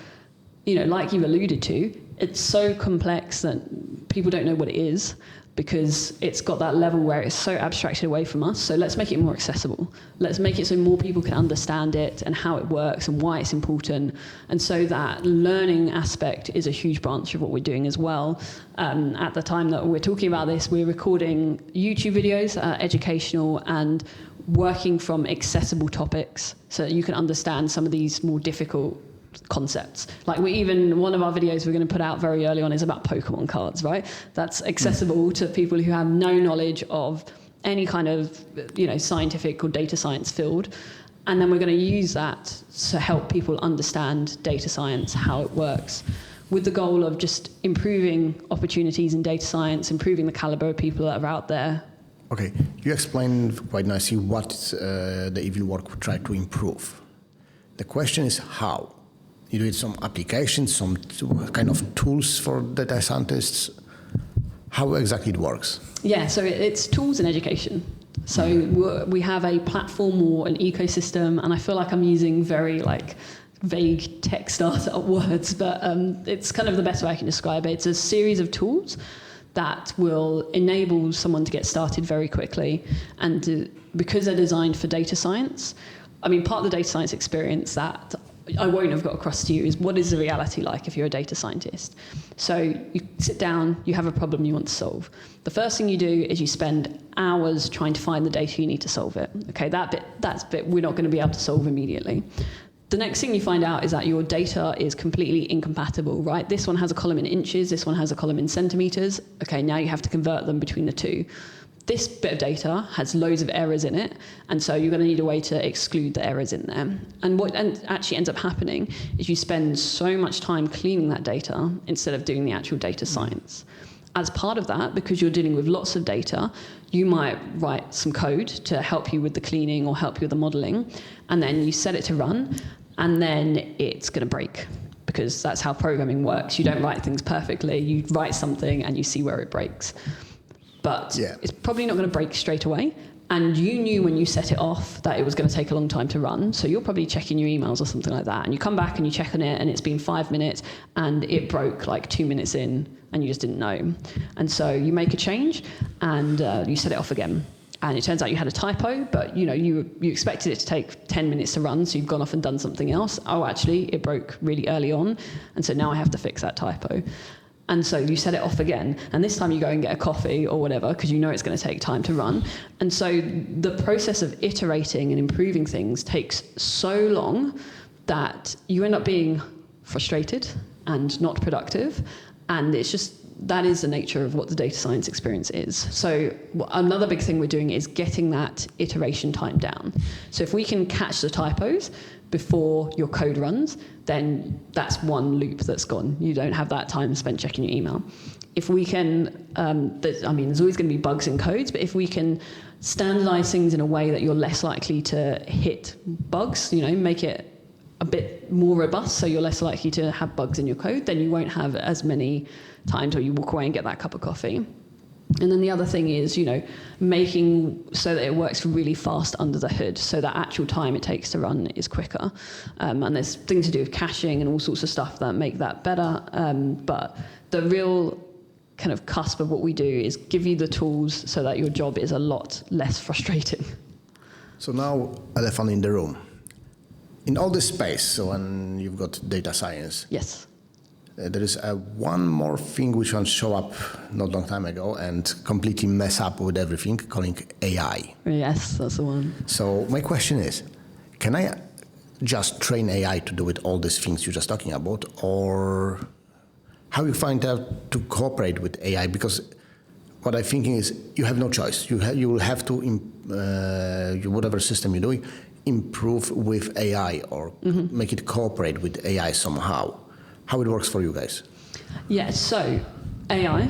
like you've alluded to, it's so complex that people don't know what it is, because it's got that level where it's so abstracted away from us. So let's make it more accessible. Let's make it so more people can understand it and how it works and why it's important. And so that learning aspect is a huge branch of what we're doing as well. At the time that we're talking about this, we're recording YouTube videos, educational, and working from accessible topics so that you can understand some of these more difficult concepts. Like one of our videos we're going to put out very early on is about Pokemon cards, right? That's accessible to people who have no knowledge of any kind of, scientific or data science field. And then we're going to use that to help people understand data science, how it works, with the goal of just improving opportunities in data science, improving the caliber of people that are out there. Okay, you explained quite nicely what the evil work would try to improve. The question is how. You do some applications, some kind of tools for data scientists. How exactly it works? Yeah, so it's tools in education. So we have a platform or an ecosystem, and I feel like I'm using very vague tech startup words, but it's kind of the best way I can describe it. It's a series of tools that will enable someone to get started very quickly, and because they're designed for data science. I mean, part of the data science experience that I won't have got across to you is what is the reality like if you're a data scientist. So you sit down, you have a problem you want to solve. The first thing you do is you spend hours trying to find the data you need to solve it. Okay, that's bit we're not going to be able to solve immediately. The next thing you find out is that your data is completely incompatible, right? This one has a column in inches, this one has a column in centimeters. Okay, now you have to convert them between the two. This bit of data has loads of errors in it, and so you're going to need a way to exclude the errors in there. And what actually ends up happening is you spend so much time cleaning that data instead of doing the actual data science. As part of that, because you're dealing with lots of data, you might write some code to help you with the cleaning or help you with the modeling, and then you set it to run, and then it's going to break, because that's how programming works. You don't write things perfectly. You write something and you see where it breaks. But it's probably not going to break straight away. And you knew when you set it off that it was going to take a long time to run. So you're probably checking your emails or something like that. And you come back and you check on it and it's been 5 minutes and it broke like 2 minutes in and you just didn't know. And so you make a change and you set it off again. And it turns out you had a typo, but you expected it to take 10 minutes to run, so you've gone off and done something else. Oh, actually, it broke really early on. And so now I have to fix that typo. And so you set it off again, and this time you go and get a coffee or whatever, because you know it's going to take time to run. And so the process of iterating and improving things takes so long that you end up being frustrated and not productive. And it's just, that is the nature of what the data science experience is. So another big thing we're doing is getting that iteration time down. So if we can catch the typos before your code runs, then that's one loop that's gone. You don't have that time spent checking your email. If we can, there's always going to be bugs in codes, but if we can standardize things in a way that you're less likely to hit bugs, make it a bit more robust so you're less likely to have bugs in your code, then you won't have as many times where you walk away and get that cup of coffee. And then the other thing is, making so that it works really fast under the hood, so that actual time it takes to run is quicker. And there's things to do with caching and all sorts of stuff that make that better. But the real kind of cusp of what we do is give you the tools so that your job is a lot less frustrating. So now, elephant in the room. In all this space, so when you've got data science. Yes. There is one more thing which once show up not long time ago and completely mess up with everything, calling AI. Yes, that's the one. So my question is, can I just train AI to do with all these things you're just talking about, or how you find out to cooperate with AI? Because what I'm thinking is you have no choice. You will have to, whatever system you're doing, improve with AI or make it cooperate with AI somehow. How it works for you guys? Yeah, so AI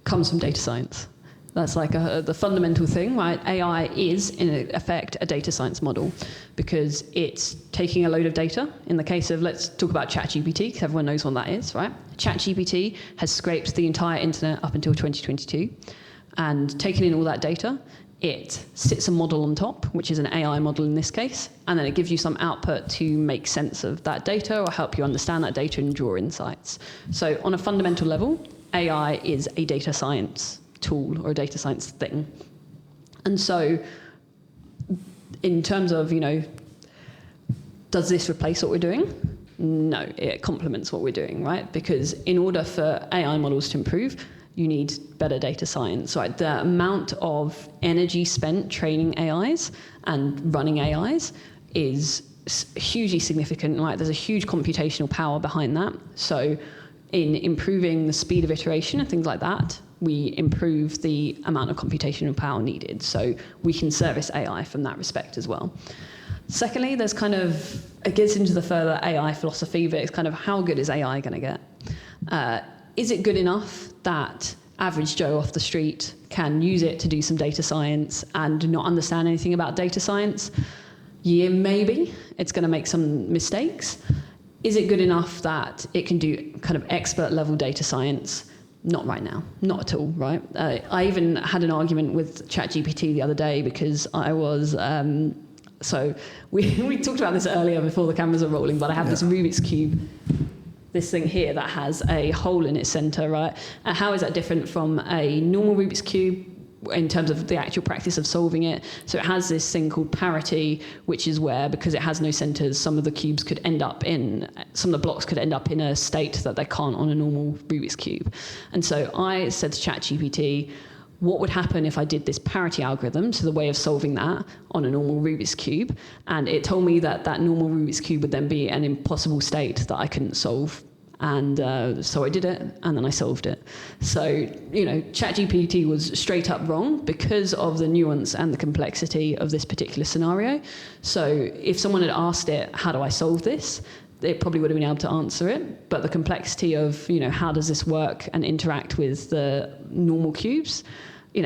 comes from data science. That's like the fundamental thing, right? AI is, in effect, a data science model because it's taking a load of data. In the case of, let's talk about ChatGPT, because everyone knows what that is, right? ChatGPT has scraped the entire internet up until 2022 and taken in all that data. It sits a model on top, which is an AI model in this case, and then it gives you some output to make sense of that data or help you understand that data and draw insights. So on a fundamental level, AI is a data science tool or a data science thing. And so in terms of, does this replace what we're doing? No, it complements what we're doing, right? Because in order for AI models to improve, you need better data science. Right? The amount of energy spent training AIs and running AIs is hugely significant. Right? There's a huge computational power behind that. So in improving the speed of iteration and things like that, we improve the amount of computational power needed. So we can service AI from that respect as well. Secondly, there's it gets into the further AI philosophy, but it's how good is AI going to get? Is it good enough that average Joe off the street can use it to do some data science and not understand anything about data science? Yeah, maybe. It's going to make some mistakes. Is it good enough that it can do kind of expert level data science? Not right now, not at all, right? I even had an argument with ChatGPT the other day because I was, so we talked about this earlier before the cameras are rolling, but I have this Rubik's Cube, this thing here that has a hole in its center, right? And how is that different from a normal Rubik's Cube in terms of the actual practice of solving it? So it has this thing called parity, which is where, because it has no centers, some of the blocks could end up in a state that they can't on a normal Rubik's Cube. And so I said to ChatGPT, what would happen if I did this parity algorithm, so the way of solving that on a normal Rubik's Cube? And it told me that that normal Rubik's Cube would then be an impossible state that I couldn't solve. And so I did it, and then I solved it. So, ChatGPT was straight up wrong because of the nuance and the complexity of this particular scenario. So if someone had asked it, how do I solve this? It probably would have been able to answer it. But the complexity of, how does this work and interact with the normal cubes? I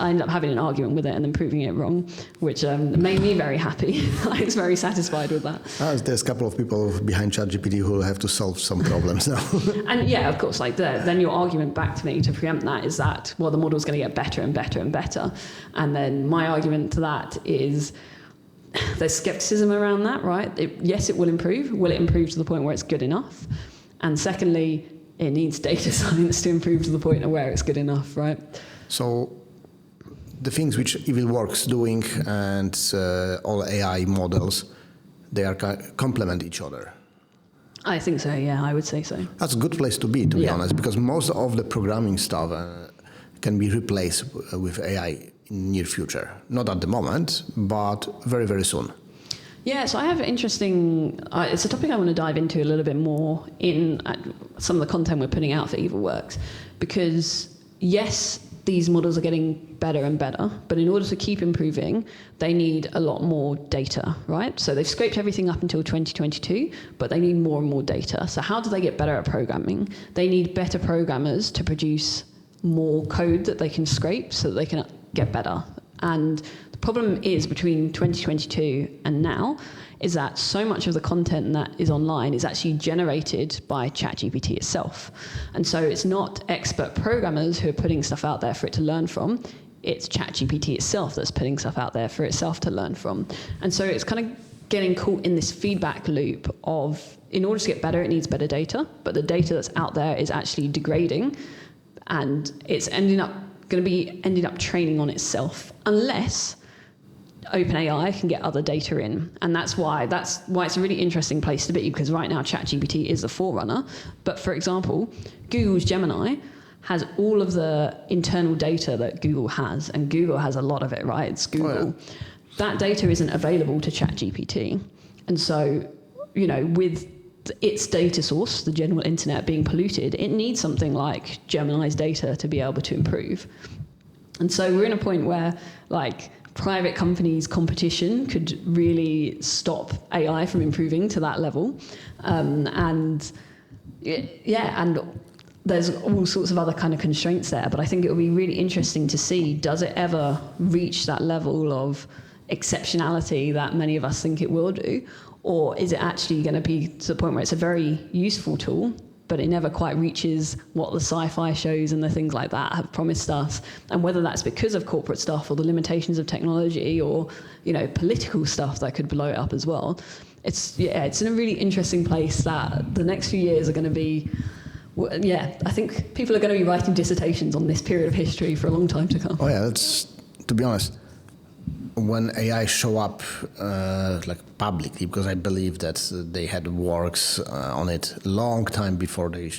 ended up having an argument with it and then proving it wrong, which made me very happy. I was very satisfied with that. There's a couple of people behind ChatGPT who have to solve some problems now. And yeah, of course, then your argument back to me to preempt that is that, well, the model's going to get better and better and better. And then my argument to that is there's skepticism around that, right? Yes, it will improve. Will it improve to the point where it's good enough? And secondly, it needs data science to improve to the point of where it's good enough, right? So the things which EvilWorks doing and all AI models, they are complement each other. I think so, yeah, I would say so. That's a good place to be honest, because most of the programming stuff can be replaced with AI in near future. Not at the moment, but very, very soon. Yeah, so I have interesting, it's a topic I want to dive into a little bit more in some of the content we're putting out for EvilWorks, because yes, these models are getting better and better, but in order to keep improving, they need a lot more data, right? So they've scraped everything up until 2022, but they need more and more data. So how do they get better at programming? They need better programmers to produce more code that they can scrape so that they can get better. And the problem is between 2022 and now is that so much of the content that is online is actually generated by ChatGPT itself. And so it's not expert programmers who are putting stuff out there for it to learn from. It's ChatGPT itself that's putting stuff out there for itself to learn from. And so it's kind of getting caught in this feedback loop of, in order to get better, it needs better data, but the data that's out there is actually degrading, and it's ending up training on itself, unless OpenAI can get other data in. And that's why it's a really interesting place to be, because right now ChatGPT is the forerunner. But for example, Google's Gemini has all of the internal data that Google has, and Google has a lot of it, right? It's Google. Oh, yeah. That data isn't available to ChatGPT. And so, with its data source, the general internet, being polluted, it needs something like Gemini's data to be able to improve. And so we're in a point where, private companies' competition could really stop AI from improving to that level. And there's all sorts of other kind of constraints there. But I think it will be really interesting to see, does it ever reach that level of exceptionality that many of us think it will do? Or is it actually going to be to the point where it's a very useful tool, but it never quite reaches what the sci-fi shows and the things like that have promised us? And whether that's because of corporate stuff or the limitations of technology or, political stuff that could blow it up as well. It's in a really interesting place that the next few years are going to be, I think people are going to be writing dissertations on this period of history for a long time to come. Oh yeah, that's, to be honest, when AI show up publicly, because I believe that they had works on it a long time before they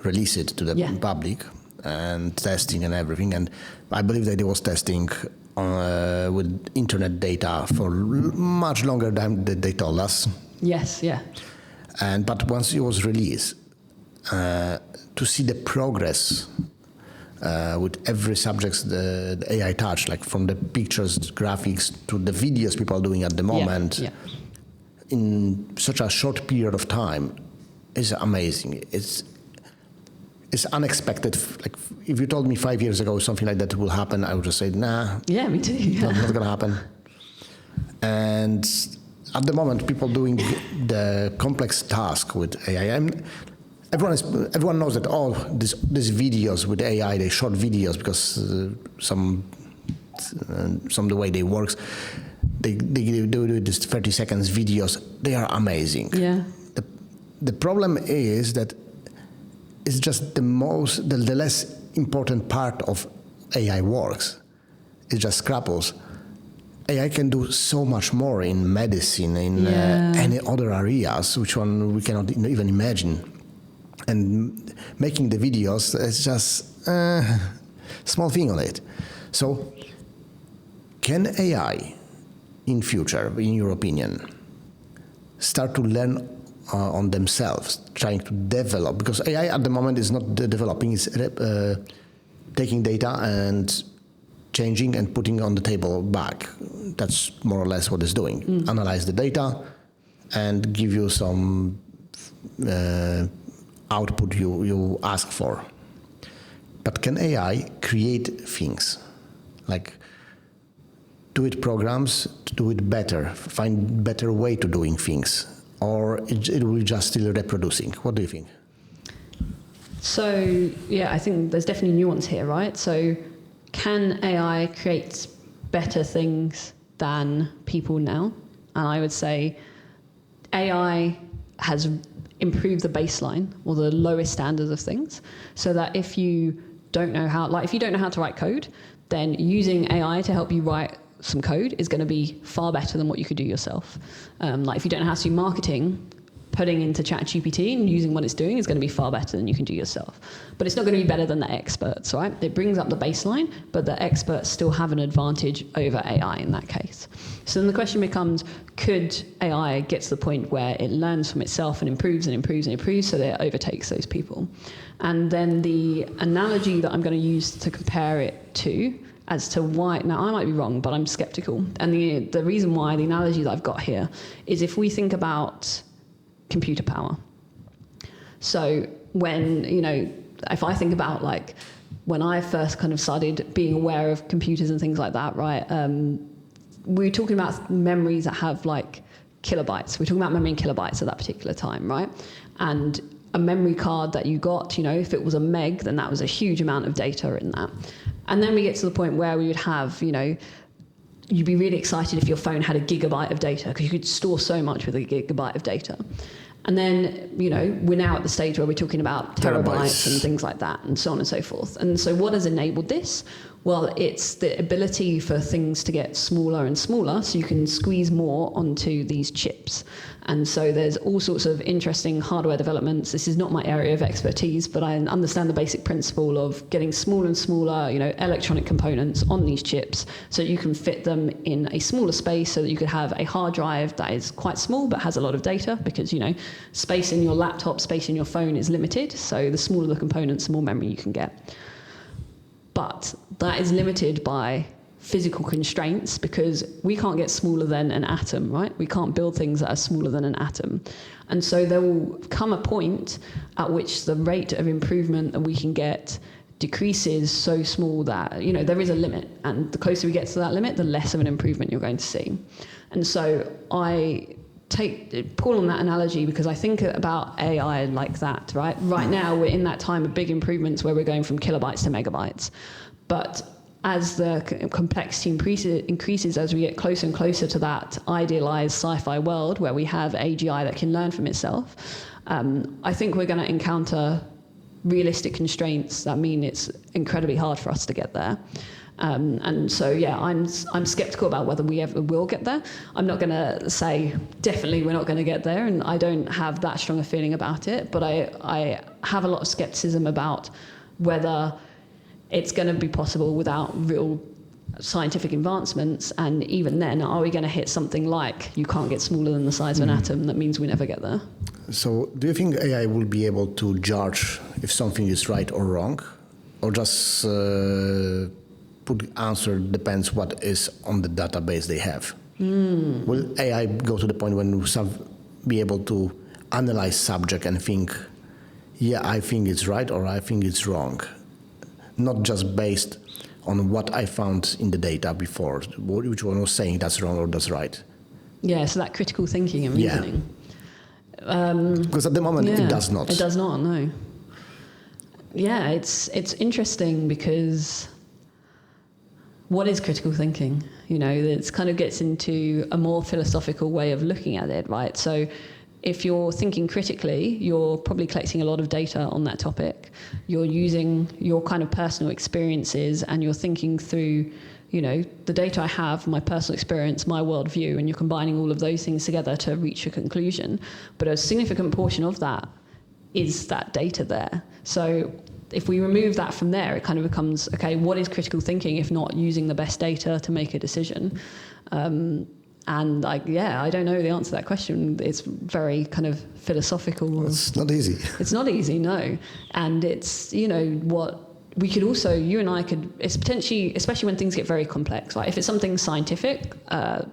release it to the public, and testing and everything. And I believe that it was testing with internet data for much longer than they told us. Yes, yeah. But once it was released, to see the progress with every subject the AI touch, from the pictures, graphics, to the videos people are doing at the moment, in such a short period of time, is amazing. It's unexpected. If you told me 5 years ago something like that will happen, I would just say, nah. Yeah, me too. Not going to happen. And at the moment, people doing the complex task with AI. Everyone knows that all these videos with AI, they short videos because some the way they works, they do this 30 seconds videos. They are amazing. Yeah. The problem is that it's just the less important part of AI works. It's just scraples. AI can do so much more in medicine, in any other areas, which one we cannot even imagine. And making the videos is just a small thing on it. So, can AI, in future, in your opinion, start to learn on themselves, trying to develop? Because AI at the moment is not developing, it's taking data and changing and putting on the table back. That's more or less what it's doing. Analyze the data and give you some output you ask for. But can AI create things? Like do it programs to do it better, find better way to doing things? Or it will just still reproducing? What do you think? So, I think there's definitely nuance here, right? So can AI create better things than people now? And I would say AI has improved the baseline or the lowest standards of things, so that if you don't know how to write code, then using AI to help you write some code is going to be far better than what you could do yourself. Like if you don't know how to do marketing, putting into ChatGPT and using what it's doing is going to be far better than you can do yourself. But it's not going to be better than the experts, right? It brings up the baseline, but the experts still have an advantage over AI in that case. So then the question becomes, could AI get to the point where it learns from itself and improves and improves and improves so that it overtakes those people? And then the analogy that I'm going to use to compare it to as to why, now I might be wrong, but I'm skeptical. And the reason why, the analogy that I've got here, is if we think about computer power. So when, if I think about like when I first kind of started being aware of computers and things like that, right, we were talking about memories that have like kilobytes. We're talking about memory in kilobytes at that particular time, right? And a memory card that you got, if it was a meg, then that was a huge amount of data in that. And then we get to the point where we would have, you'd be really excited if your phone had a gigabyte of data, because you could store so much with a gigabyte of data. And then, we're now at the stage where we're talking about terabytes and things like that, and so on and so forth. And so what has enabled this? Well, it's the ability for things to get smaller and smaller, so you can squeeze more onto these chips. And so there's all sorts of interesting hardware developments. This is not my area of expertise, but I understand the basic principle of getting smaller and smaller, electronic components on these chips, so you can fit them in a smaller space, so that you could have a hard drive that is quite small but has a lot of data, because, space in your laptop, space in your phone is limited. So the smaller the components, the more memory you can get. But that is limited by physical constraints, because we can't get smaller than an atom, right? We can't build things that are smaller than an atom. And so there will come a point at which the rate of improvement that we can get decreases so small that, there is a limit. And the closer we get to that limit, the less of an improvement you're going to see. And so I pull on that analogy, because I think about AI like that, right? Right now, we're in that time of big improvements where we're going from kilobytes to megabytes. But as the complexity increases, as we get closer and closer to that idealized sci-fi world where we have AGI that can learn from itself, I think we're going to encounter realistic constraints that mean it's incredibly hard for us to get there. And so, I'm skeptical about whether we ever will get there. I'm not going to say definitely we're not going to get there, and I don't have that strong a feeling about it, but I have a lot of skepticism about whether it's going to be possible without real scientific advancements. And even then, are we going to hit something like you can't get smaller than the size of an atom? That means we never get there. So do you think AI will be able to judge if something is right or wrong, or just put answer depends what is on the database they have? Will AI go to the point when we be able to analyze subject and think, I think it's right or I think it's wrong, not just based on what I found in the data before, which one was saying that's wrong or that's right? Yeah, so that critical thinking and reasoning. Because at the moment it does not. It does not, no. Yeah, it's interesting because what is critical thinking? You know, it kind of gets into a more philosophical way of looking at it, right? So if you're thinking critically, you're probably collecting a lot of data on that topic. You're using your kind of personal experiences and you're thinking through, you know, the data I have, my personal experience, my worldview, and you're combining all of those things together to reach a conclusion. But a significant portion of that is that data there. So if we remove that from there, it kind of becomes, okay, what is critical thinking if not using the best data to make a decision? And I don't know the answer to that question. It's very kind of philosophical. It's not easy. It's not easy, no. And it's, you know, what we could also, you and I could, it's potentially, especially when things get very complex, right? If it's something scientific,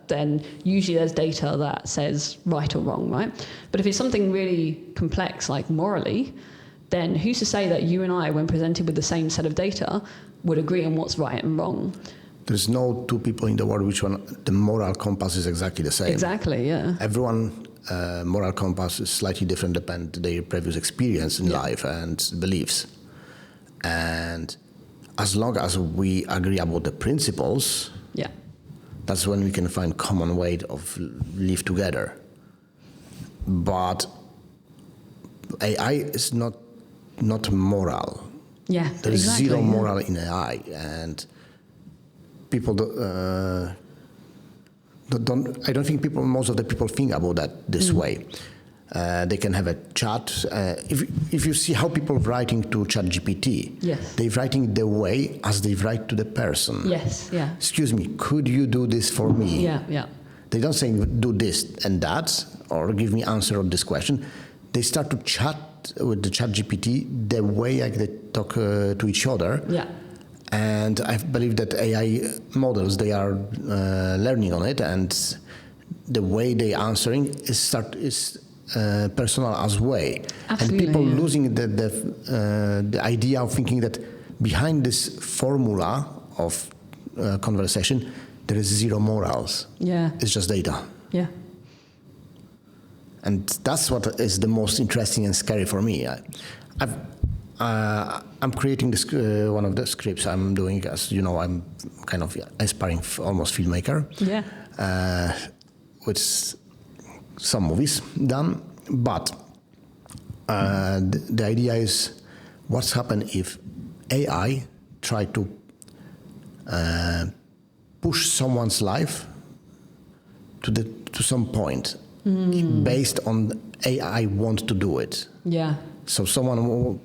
then usually there's data that says right or wrong, right? But if it's something really complex, like morally, then who's to say that you and I, when presented with the same set of data, would agree on what's right and wrong? There's no two people in the world which one the moral compass is exactly the same. Exactly, yeah. Everyone moral compass is slightly different depending on their previous experience in life and beliefs. And as long as we agree about the principles, that's when we can find common way of live together. But AI is not moral. Yeah, there is zero moral in AI, and people don't. I don't think most of the people think about that this way. They can have a chat. If you see how people writing to ChatGPT, they're writing the way as they write to the person. Yes, yeah. Excuse me, could you do this for me? Yeah. They don't say do this and that or give me answer on this question. They start to chat with the ChatGPT the way like they talk to each other. Yeah. And I believe that AI models, they are learning on it, and the way they answering is personal as way. Absolutely, and people losing the idea of thinking that behind this formula of conversation there is zero morals. Yeah, it's just data. Yeah. And that's what is the most interesting and scary for me. I'm creating this one of the scripts I'm doing. As you know, I'm kind of aspiring almost filmmaker. Yeah. With some movies done, but the idea is what's happened if AI try to push someone's life to some point based on AI want to do it. Yeah. So someone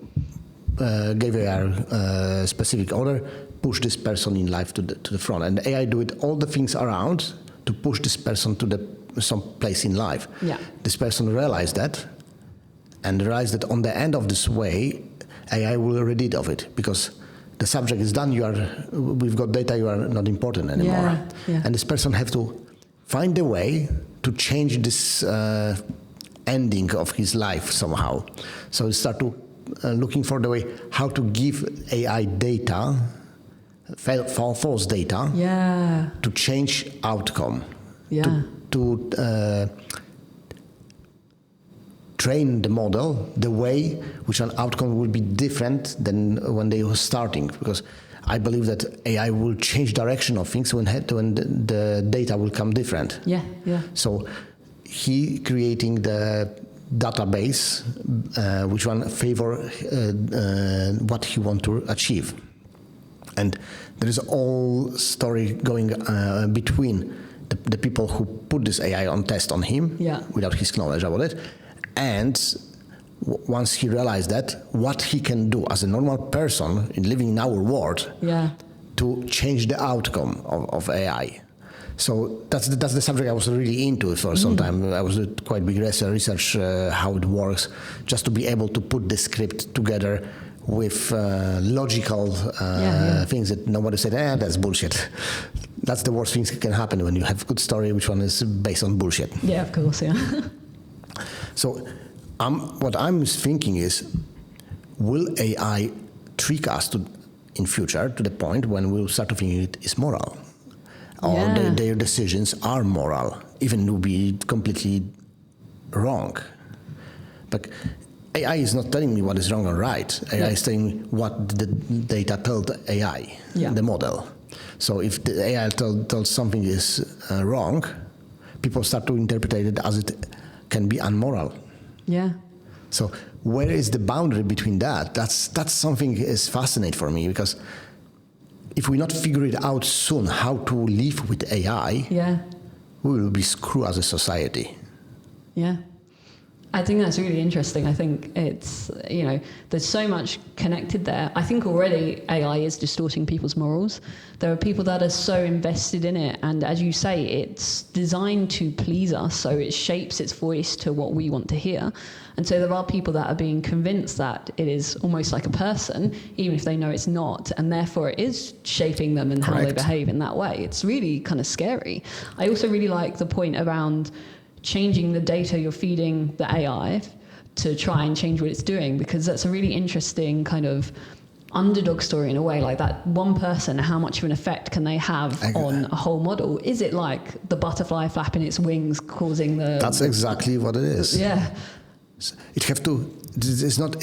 gave a specific order, push this person in life to the front, and AI do it all the things around to push this person to some place in life. Yeah. This person realized that, and realized that on the end of this way, AI will rid it of it because the subject is done. We've got data. You are not important anymore. Yeah. And this person have to find a way to change this ending of his life somehow. So he start to looking for the way how to give AI data, false data, to change outcome. Yeah. To train the model the way which an outcome will be different than when they were starting, because I believe that AI will change direction of things when the data will come different. Yeah. So he creating the database which one favor what he want to achieve, and there is all story going between the people who put this AI on test on him without his knowledge about it, and once he realized that, what he can do as a normal person in living in our world to change the outcome of AI. So that's the subject I was really into for some time. I was doing quite big research how it works, just to be able to put the script together with logical things that nobody said, that's bullshit. That's the worst things that can happen when you have a good story which one is based on bullshit. Yeah, of course, yeah. So what I'm thinking is, will AI trick us in future to the point when we'll start to think it is moral? Or their decisions are moral, even to be completely wrong. But AI is not telling me what is wrong or right. AI is telling me what the data told AI, the model. So if the AI tells something is wrong, people start to interpret it as it can be unmoral. Yeah. So where is the boundary between that? That's something is fascinating for me, because if we not figure it out soon how to live with AI, we will be screwed as a society. Yeah. I think that's really interesting. I think it's, there's so much connected there. I think already AI is distorting people's morals. There are people that are so invested in it. And as you say, it's designed to please us. So it shapes its voice to what we want to hear. And so there are people that are being convinced that it is almost like a person, even if they know it's not. And therefore it is shaping them and how they behave in that way. It's really kind of scary. I also really like the point around changing the data you're feeding the AI to try and change what it's doing, because that's a really interesting kind of underdog story in a way. Like that one person, how much of an effect can they have on a whole model? Is it like the butterfly flapping its wings causing the... That's exactly what it is. Yeah. It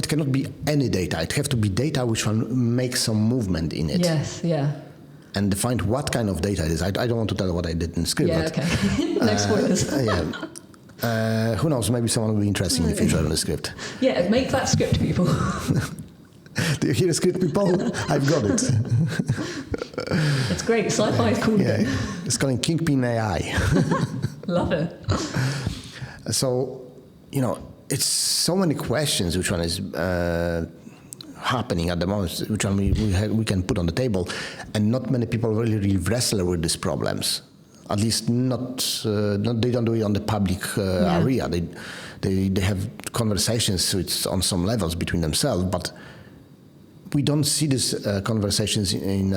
cannot be any data. It have to be data which one makes some movement in it. Yes, yeah. And define what kind of data it is. I don't want to tell what I did in the script. Yeah, okay. No spoilers. Who knows? Maybe someone will be interested in the future in the script. Yeah, make that script, people. Do you hear the script, people? I've got it. It's great. Sci-fi is cool. Yeah, it's called Kingpin AI. Love it. So, it's so many questions which one is happening at the moment, which one we can put on the table, and not many people really wrestle with these problems. At least they don't do it on the public area. They have conversations on some levels between themselves, but we don't see these conversations in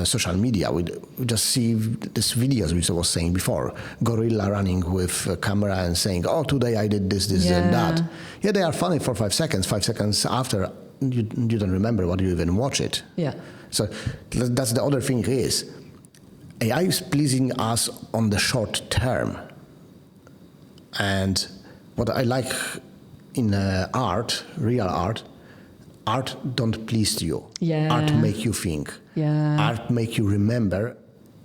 social media. We just see these videos, which I was saying before, gorilla running with a camera and saying, "Oh, today I did this, and that." Yeah, they are funny for 5 seconds. 5 seconds after, you don't remember what you even watch it. Yeah. So that's the other thing is, AI is pleasing us on the short term. And what I like in real art don't please you. Yeah. Art make you think. Yeah. Art make you remember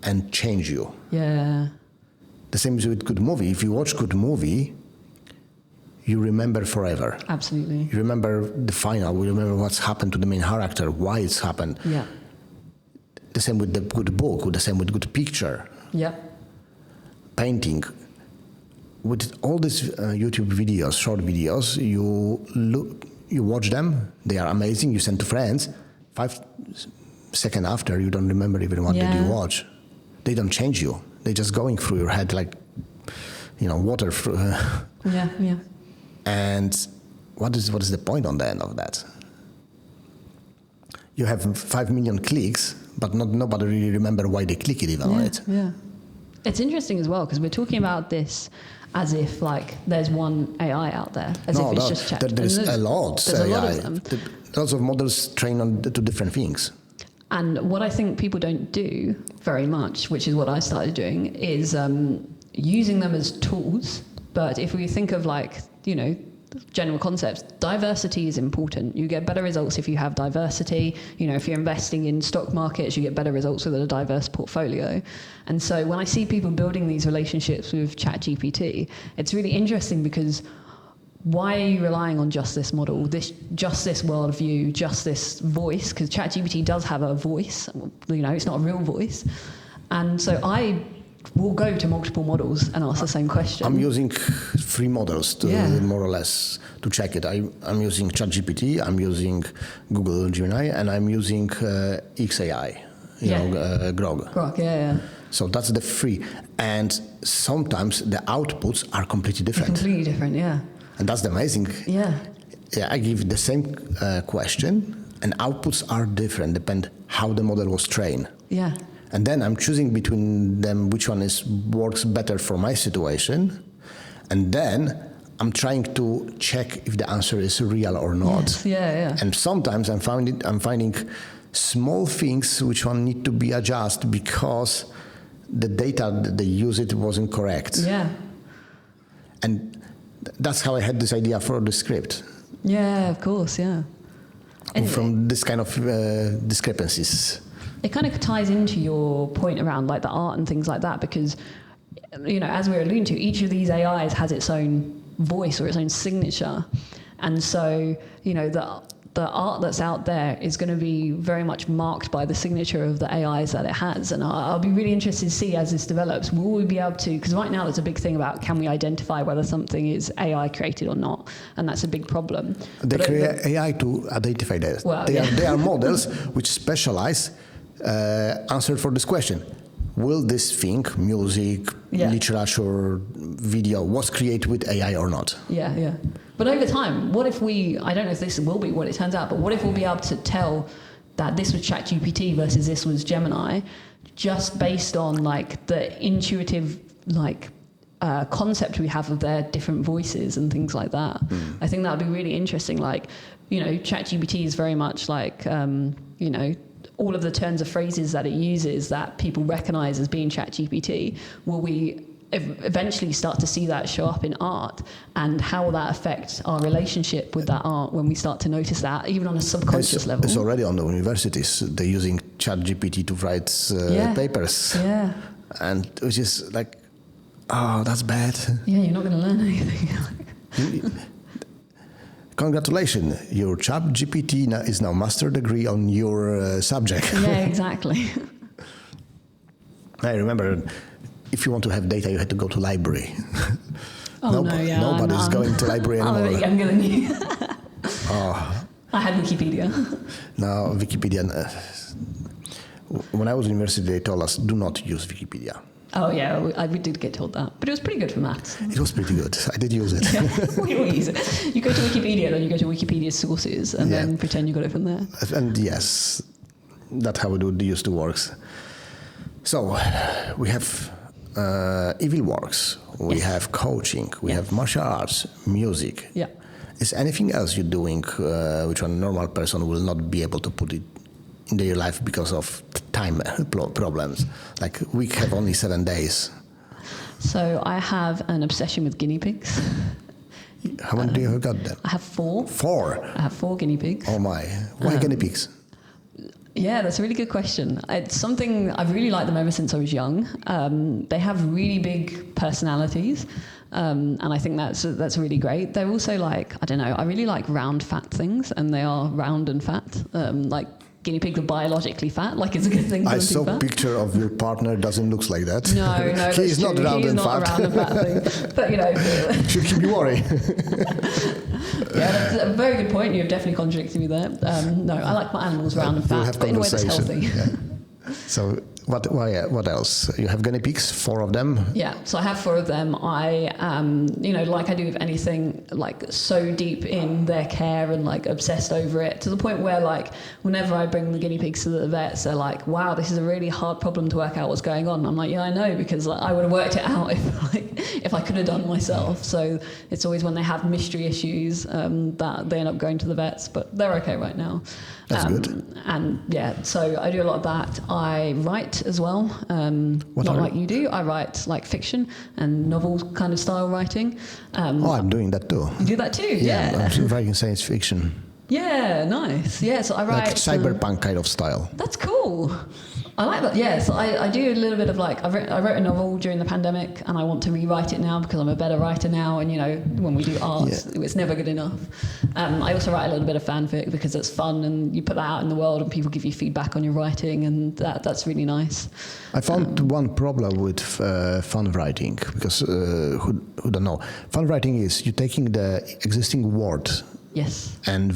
and change you. Yeah. The same is with good movie. If you watch good movie, you remember forever. Absolutely. You remember the final. You remember what's happened to the main character, why it's happened. Yeah. The same with the good book, the same with good picture. Yeah. Painting. With all these YouTube videos, short videos, you watch them, they are amazing, you send to friends. 5 seconds after, you don't remember even what did you watch. They don't change you. They're just going through your head like, water through. Yeah. And what is the point on the end of that? You have 5 million clicks, but nobody really remember why they click it even on it. Yeah. It's interesting as well, because we're talking about this as if like there's one AI out there, as if it's just chat. There's a lot. There's a lot of them. Lots of models trained on to different things. And what I think people don't do very much, which is what I started doing, is using them as tools. But if we think of general concepts, diversity is important. You get better results if you have diversity. If you're investing in stock markets, you get better results with a diverse portfolio. And so when I see people building these relationships with ChatGPT, it's really interesting, because why are you relying on just this model, just this worldview, just this voice? Because ChatGPT does have a voice. It's not a real voice. And so I will go to multiple models and ask the same question. I'm using 3 models to more or less to check it. I'm using ChatGPT, I'm using Google Gemini, and I'm using XAI, Grok. Grok, yeah. So that's the 3. And sometimes the outputs are completely different. Completely different, yeah. And that's the amazing. Yeah. I give the same question, and outputs are different, depend how the model was trained. Yeah. And then I'm choosing between them which one works better for my situation. And then I'm trying to check if the answer is real or not. Yes. Yeah. And sometimes I'm finding small things which one need to be adjusted because the data that they use it wasn't correct. Yeah. And that's how I had this idea for the script. Yeah, of course, yeah. And from this kind of discrepancies. It kind of ties into your point around like the art and things like that, because, you know, as we were alluding to, each of these AIs has its own voice or its own signature. And so, you know, the art that's out there is going to be very much marked by the signature of the AIs that it has. And I'll be really interested to see as this develops, will we be able to, because right now there's a big thing about can we identify whether something is AI created or not, and that's a big problem. They create AI to identify that. Well, they are models which specialize, answer for this question. Will this thing, music, literature, video, was created with AI or not? Yeah, yeah. But over time, what if I don't know if this will be what it turns out, but what if we'll be able to tell that this was ChatGPT versus this was Gemini, just based on like the intuitive concept we have of their different voices and things like that. I think that would be really interesting. like, you know, ChatGPT is very much like, you know, all of the turns of phrases that it uses that people recognize as being ChatGPT. Will we eventually start to see that show up in art, and how will that affect our relationship with that art when we start to notice that, even on a subconscious level? It's already on the universities. They're using ChatGPT to write papers. Yeah. And which is like, oh, that's bad. Yeah, you're not going to learn anything. Congratulations, your ChatGPT is now master degree on your subject. Yeah, exactly. I remember, if you want to have data, you had to go to library. Nobody's going to library anymore. I'm younger than you. I had Wikipedia. Now, Wikipedia. When I was in university, they told us, do not use Wikipedia. Oh, yeah, we did get told that. But it was pretty good for maths. It was pretty good. I did use it. Yeah, we all use it. You go to Wikipedia, then you go to Wikipedia's sources, and then pretend you got it from there. And yes, that's how it used to work. So, we have evil works, we have coaching, we have martial arts, music. Yeah. Is anything else you're doing which a normal person will not be able to put it in their life because of time problems? Like, we have only 7 days. So I have an obsession with guinea pigs. How many do you have got then? I have 4. 4? I have 4 guinea pigs. Oh my. Why guinea pigs? Yeah, that's a really good question. It's something I've really liked them ever since I was young. They have really big personalities, and I think that's really great. They're also like, I don't know, I really like round fat things, and they are round and fat. Like guinea pigs are biologically fat, like it's a good thing. I saw a picture of your partner, doesn't look like that. No, he's not round and fat. He's not a round and fat thing, but you know. Should keep you worried. Yeah, that's a very good point. You've definitely contradicted me there. No, I like my animals round and fat, but in a way that's healthy. Yeah. So what else? You have guinea pigs, 4 of them? Yeah, so I have 4 of them. I you know, like I do with anything, like so deep in their care and like obsessed over it, to the point where like whenever I bring the guinea pigs to the vets, they're like, wow, this is a really hard problem to work out what's going on. And I'm like, yeah, I know, because like, I would have worked it out if I could have done myself. So it's always when they have mystery issues that they end up going to the vets, but they're okay right now. That's good. And yeah, so I do a lot of that. I write as well, not like you do. I write like fiction and novel kind of style writing. I'm doing that too. You do that too? Yeah. I'm writing science fiction. Yeah, nice. Yeah, so I write... Like cyberpunk kind of style. That's cool. I like that. Yeah, so I do a little bit of like, I wrote a novel during the pandemic, and I want to rewrite it now because I'm a better writer now, and you know, when we do art, it's never good enough. I also write a little bit of fanfic because it's fun, and you put that out in the world and people give you feedback on your writing, and that's really nice. I found one problem with fun writing, because who don't know, fun writing is you taking the existing word and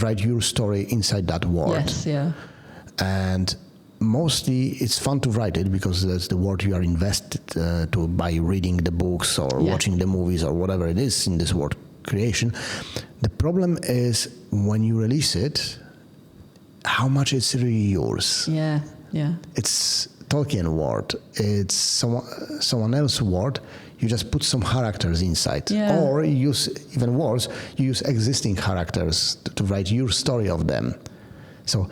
write your story inside that word. Yes, yeah. And mostly it's fun to write it because that's the word you are invested to by reading the books or watching the movies or whatever it is in this word creation. The problem is when you release it, how much it's really yours. Yeah, yeah. It's Tolkien word. It's someone else's word. You just put some characters inside. Yeah. Or you use, even worse, you use existing characters to write your story of them. So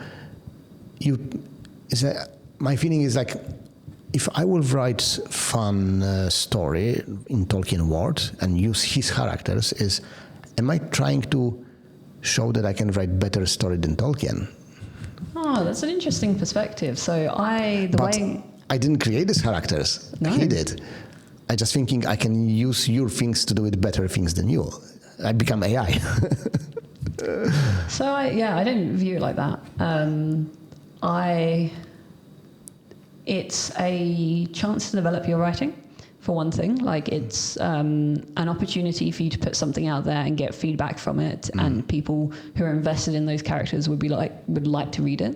my feeling is like, if I will write fun story in Tolkien world and use his characters, am I trying to show that I can write better story than Tolkien? Oh, that's an interesting perspective. So I didn't create these characters. No. He did. I just thinking I can use your things to do it better things than you. I become AI. So I don't view it like that. It's a chance to develop your writing, for one thing. Like it's an opportunity for you to put something out there and get feedback from it, and people who are invested in those characters would like to read it.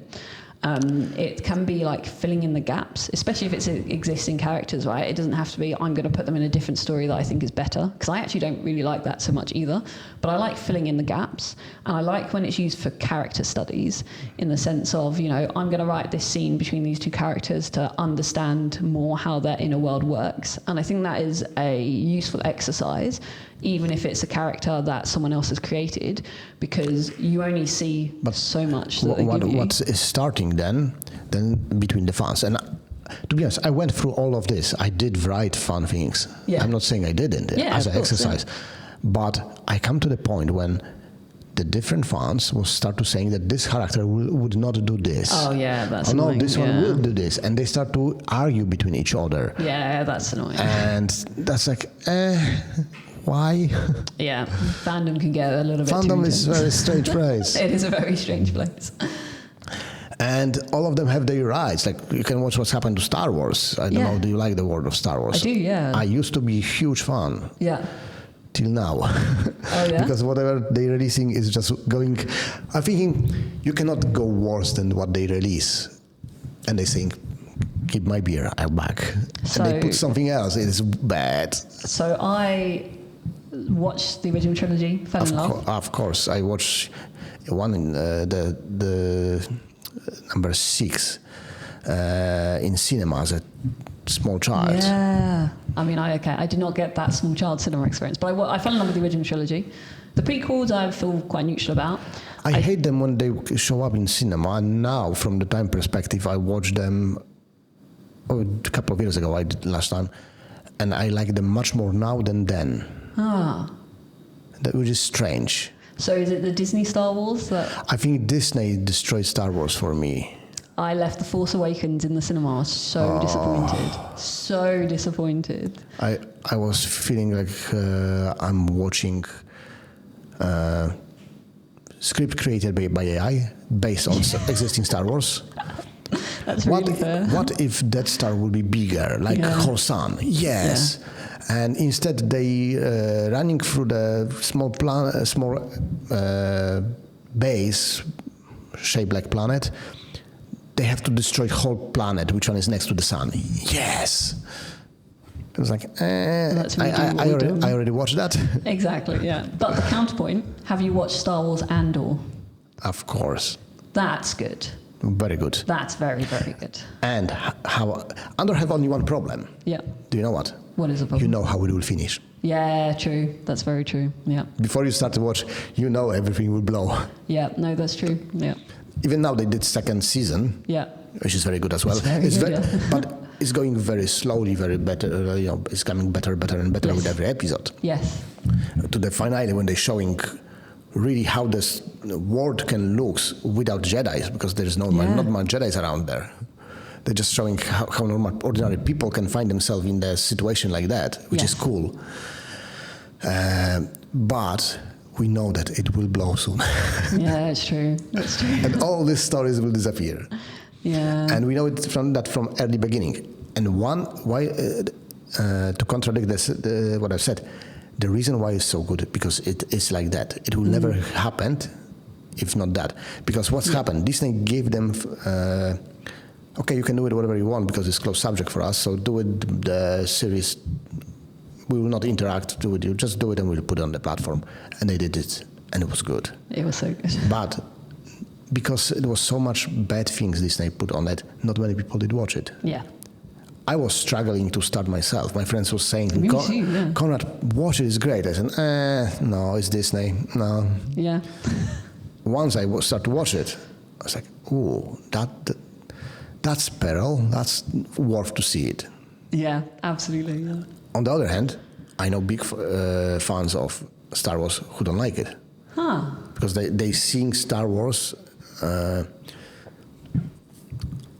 It can be like filling in the gaps, especially if it's existing characters, right? It doesn't have to be, I'm going to put them in a different story that I think is better, because I actually don't really like that so much either. But I like filling in the gaps, and I like when it's used for character studies, in the sense of, I'm going to write this scene between these two characters to understand more how their inner world works. And I think that is a useful exercise, even if it's a character that someone else has created, because you only see so much that they give you. What is starting then between the fans? And to be honest, I went through all of this. I did write fun things. Yeah. I'm not saying I didn't as an exercise. Yeah. But I come to the point when the different fans will start to saying that this character would not do this. Oh yeah, that's annoying. No, this one will do this. And they start to argue between each other. Yeah, that's annoying. And that's like, why? Yeah, fandom can get a little bit Fandom too is a very strange place. It is a very strange place. And all of them have their rights. Like, you can watch what's happened to Star Wars. I don't know, do you like the world of Star Wars? I do, yeah. I used to be a huge fan. Yeah. Till now. Oh, yeah? Because whatever they're releasing is just going... I'm thinking you cannot go worse than what they release. And they think, keep my beer, I'm back. So, and they put something else. It's bad. So I watched the original trilogy, fell in love. Of course. I watched one in the number 6 in cinema as a small child. Yeah. I mean, I did not get that small child cinema experience, but I fell in love with the original trilogy. The prequels I feel quite neutral about. I hate them when they show up in cinema, and now, from the time perspective, I watched them a couple of years ago, I did last time, and I like them much more now than then. Which is strange. So is it the Disney Star Wars that... I think Disney destroyed Star Wars for me. I left The Force Awakens in the cinema disappointed. So disappointed. I was feeling like I'm watching script created by AI based on existing Star Wars. That's really fair. What if Death Star would be bigger, like Coruscant? Yes. Yeah. And instead they running through the small base shaped like planet. They have to destroy whole planet, which one is next to the sun. Yes. It was like, That's I already watched that. Exactly, yeah. But the counterpoint, have you watched Star Wars Andor? Of course. That's good. Very good. That's very, very good. And how Andor have only one problem. Yeah. Do you know what? What is the problem? You know how it will finish. Yeah, true. That's very true. Yeah. Before you start to watch, you know everything will blow. Yeah, no, that's true. Yeah. Even now they did second season. Yeah. Which is very good as well. It's very good, yeah. But it's going very slowly, very better. It's coming better and better with every episode. Yes. To the finale when they're showing really how this world can look without Jedis, because there's not much Jedis around there. They're just showing how normal, ordinary people can find themselves in a situation like that, which is cool. But we know that it will blow soon. Yeah, that's true. That's true. And all these stories will disappear. Yeah. And we know it from early beginning. And to contradict this, what I've said, the reason why it's so good, because it is like that. It will never happen if not that. Because what's happened, Disney gave them, okay, you can do it whatever you want because it's closed subject for us, so do it, the series, we will not interact with you, just do it and we'll put it on the platform. And they did it, and it was good. It was so good. But because there was so much bad things Disney put on it, not many people did watch it. Yeah. I was struggling to start myself. My friends were saying, Konrad, watch it, it's great. I said, no, it's Disney, no. Yeah. Once I started to watch it, I was like, ooh, that's peril. That's worth to see it. Yeah, absolutely. Yeah. On the other hand, I know big fans of Star Wars who don't like it. Because they seeing Star Wars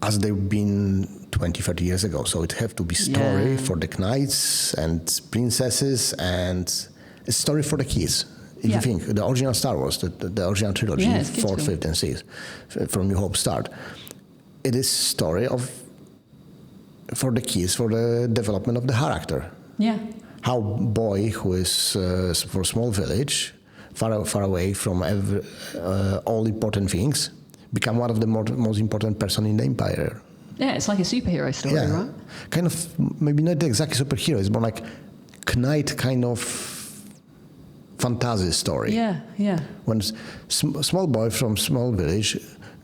as they've been 20, 30 years ago. So it have to be story for the knights and princesses, and a story for the kids. If you think, the original Star Wars, the original trilogy, 4th, 5th, and 6th, from New Hope start, it is story for the kids, for the development of the character. Yeah. How boy who is for a small village, far away from all important things, become one of the most important person in the empire. Yeah, it's like a superhero story, right? Kind of, maybe not exactly superhero, it's more like knight kind of fantasy story. Yeah, yeah. When small boy from small village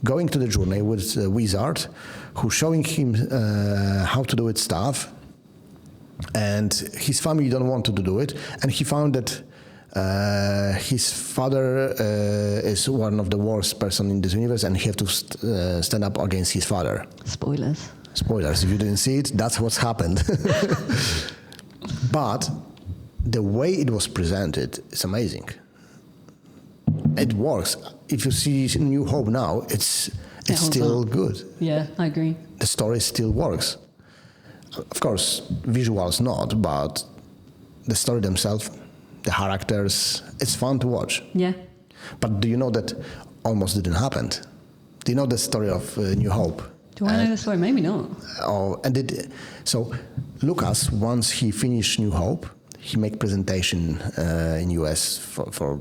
going to the journey with a wizard who's showing him how to do it stuff, and his family don't want to do it, and he found that his father is one of the worst person in this universe, and he have to stand up against his father. Spoilers. Spoilers. If you didn't see it, that's what's happened. But the way it was presented is amazing. It works. If you see New Hope now, it's still good. Yeah, I agree. The story still works. Of course, visuals not, but the story themselves, the characters, it's fun to watch. Yeah. But do you know that almost didn't happen? Do you know the story of New Hope? Do I know the story? Maybe not. So Lucas, once he finished New Hope, he make presentation in US for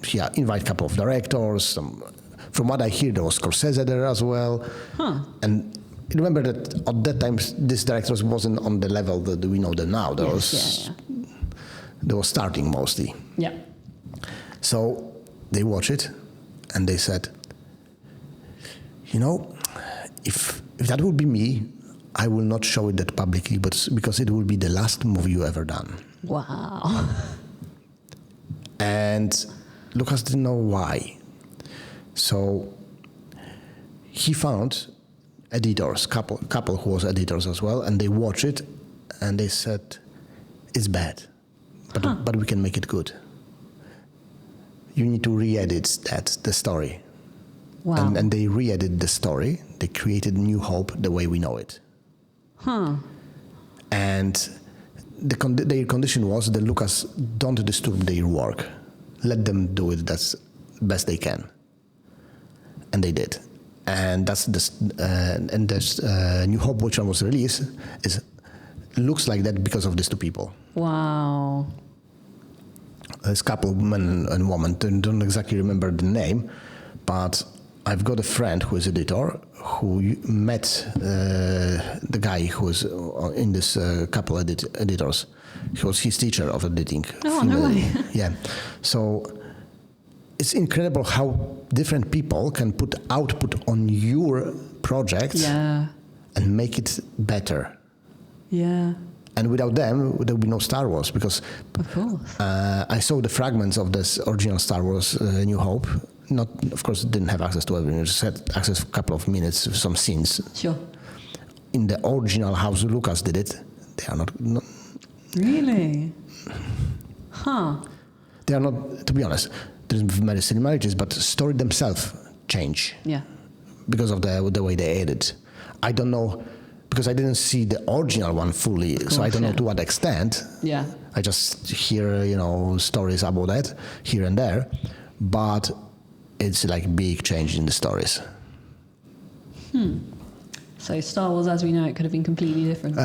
he invite a couple of directors. From what I hear, there was Scorsese there as well. And remember that at that time, this directors wasn't on the level that we know them now. They were starting mostly. Yeah. So they watch it, and they said, you know, if that would be me, I will not show it that publicly, but because it will be the last movie you ever done. Wow. And Lucas didn't know why. So he found editors, couple who was editors as well, and they watched it, and they said, it's bad, but we can make it good. You need to re-edit the story. Wow. And they re-edited the story. They created New Hope the way we know it. And their condition was that Lucas don't disturb their work. Let them do it that's best they can. And they did. And that's this New Hope, which was released, looks like that because of these two people. Wow. This couple, man and woman, don't exactly remember the name, but I've got a friend who is editor who met the guy who was in this couple editors. He was his teacher of editing. Oh, no way. Yeah. So it's incredible how different people can put output on your project and make it better. Yeah. And without them, there would be no Star Wars, because of course. I saw the fragments of this original Star Wars New Hope. Not, of course, didn't have access to everything. Just had access to a couple of minutes, some scenes. Sure. In the original House Lucas did it, they are not. Really? Huh. They are not, to be honest, there's many similarities, but the story themselves change. Yeah. Because of the way they edit. I don't know, because I didn't see the original one fully, so I don't know to what extent. Yeah. I just hear, stories about that here and there, but it's like big change in the stories. So Star Wars, as we know it, could have been completely different.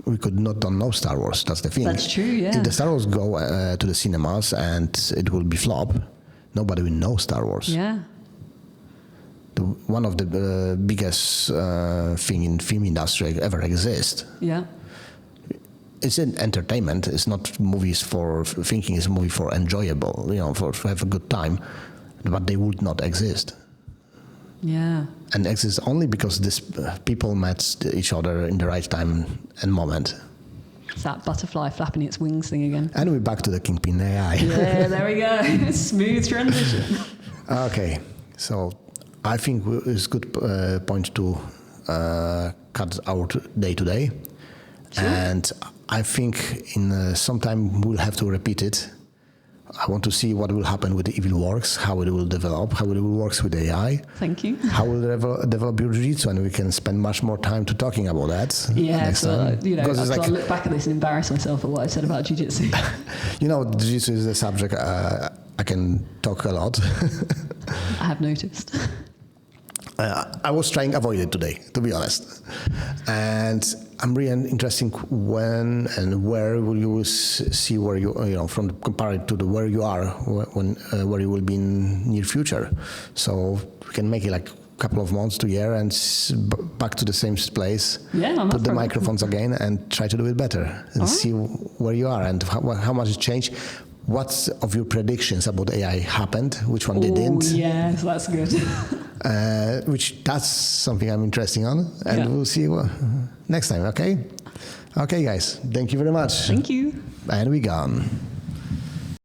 We could not don't know Star Wars. That's the thing. That's true. Yeah. If the Star Wars go to the cinemas and it will be flop, nobody will know Star Wars. Yeah. One of the biggest thing in film industry ever exist. Yeah. It's an entertainment. It's not movies for thinking. It's a movie for enjoyable. For have a good time. But they would not exist. Yeah. And exist only because these people met each other in the right time and moment. It's that butterfly flapping its wings thing again. And we're back to the Kingpin AI. Yeah, there we go. Smooth transition. Okay, so I think it's a good point to cut out day to day. Sure. And I think in some time we'll have to repeat it. I want to see what will happen with the EvilWorks, how it will develop, how it will work with AI. Thank you. How will it develop your jiu-jitsu, and we can spend much more time to talking about that. Yeah, so I'll look back at this and embarrass myself for what I said about jiu-jitsu. Jiu-jitsu is a subject I can talk a lot. I have noticed. I was trying to avoid it today, to be honest. And I'm really interested when and where will you see where from compared to where you are when where you will be in near future. So we can make it like a couple of months to a year and back to the same place. Yeah, put the microphones again and try to do it better and see where you are and how much it changed. What of your predictions about AI happened? Which one didn't? Oh, yes, that's good. That's something I'm interested on, and we'll see next time. Okay, guys. Thank you very much. Thank you. And we gone.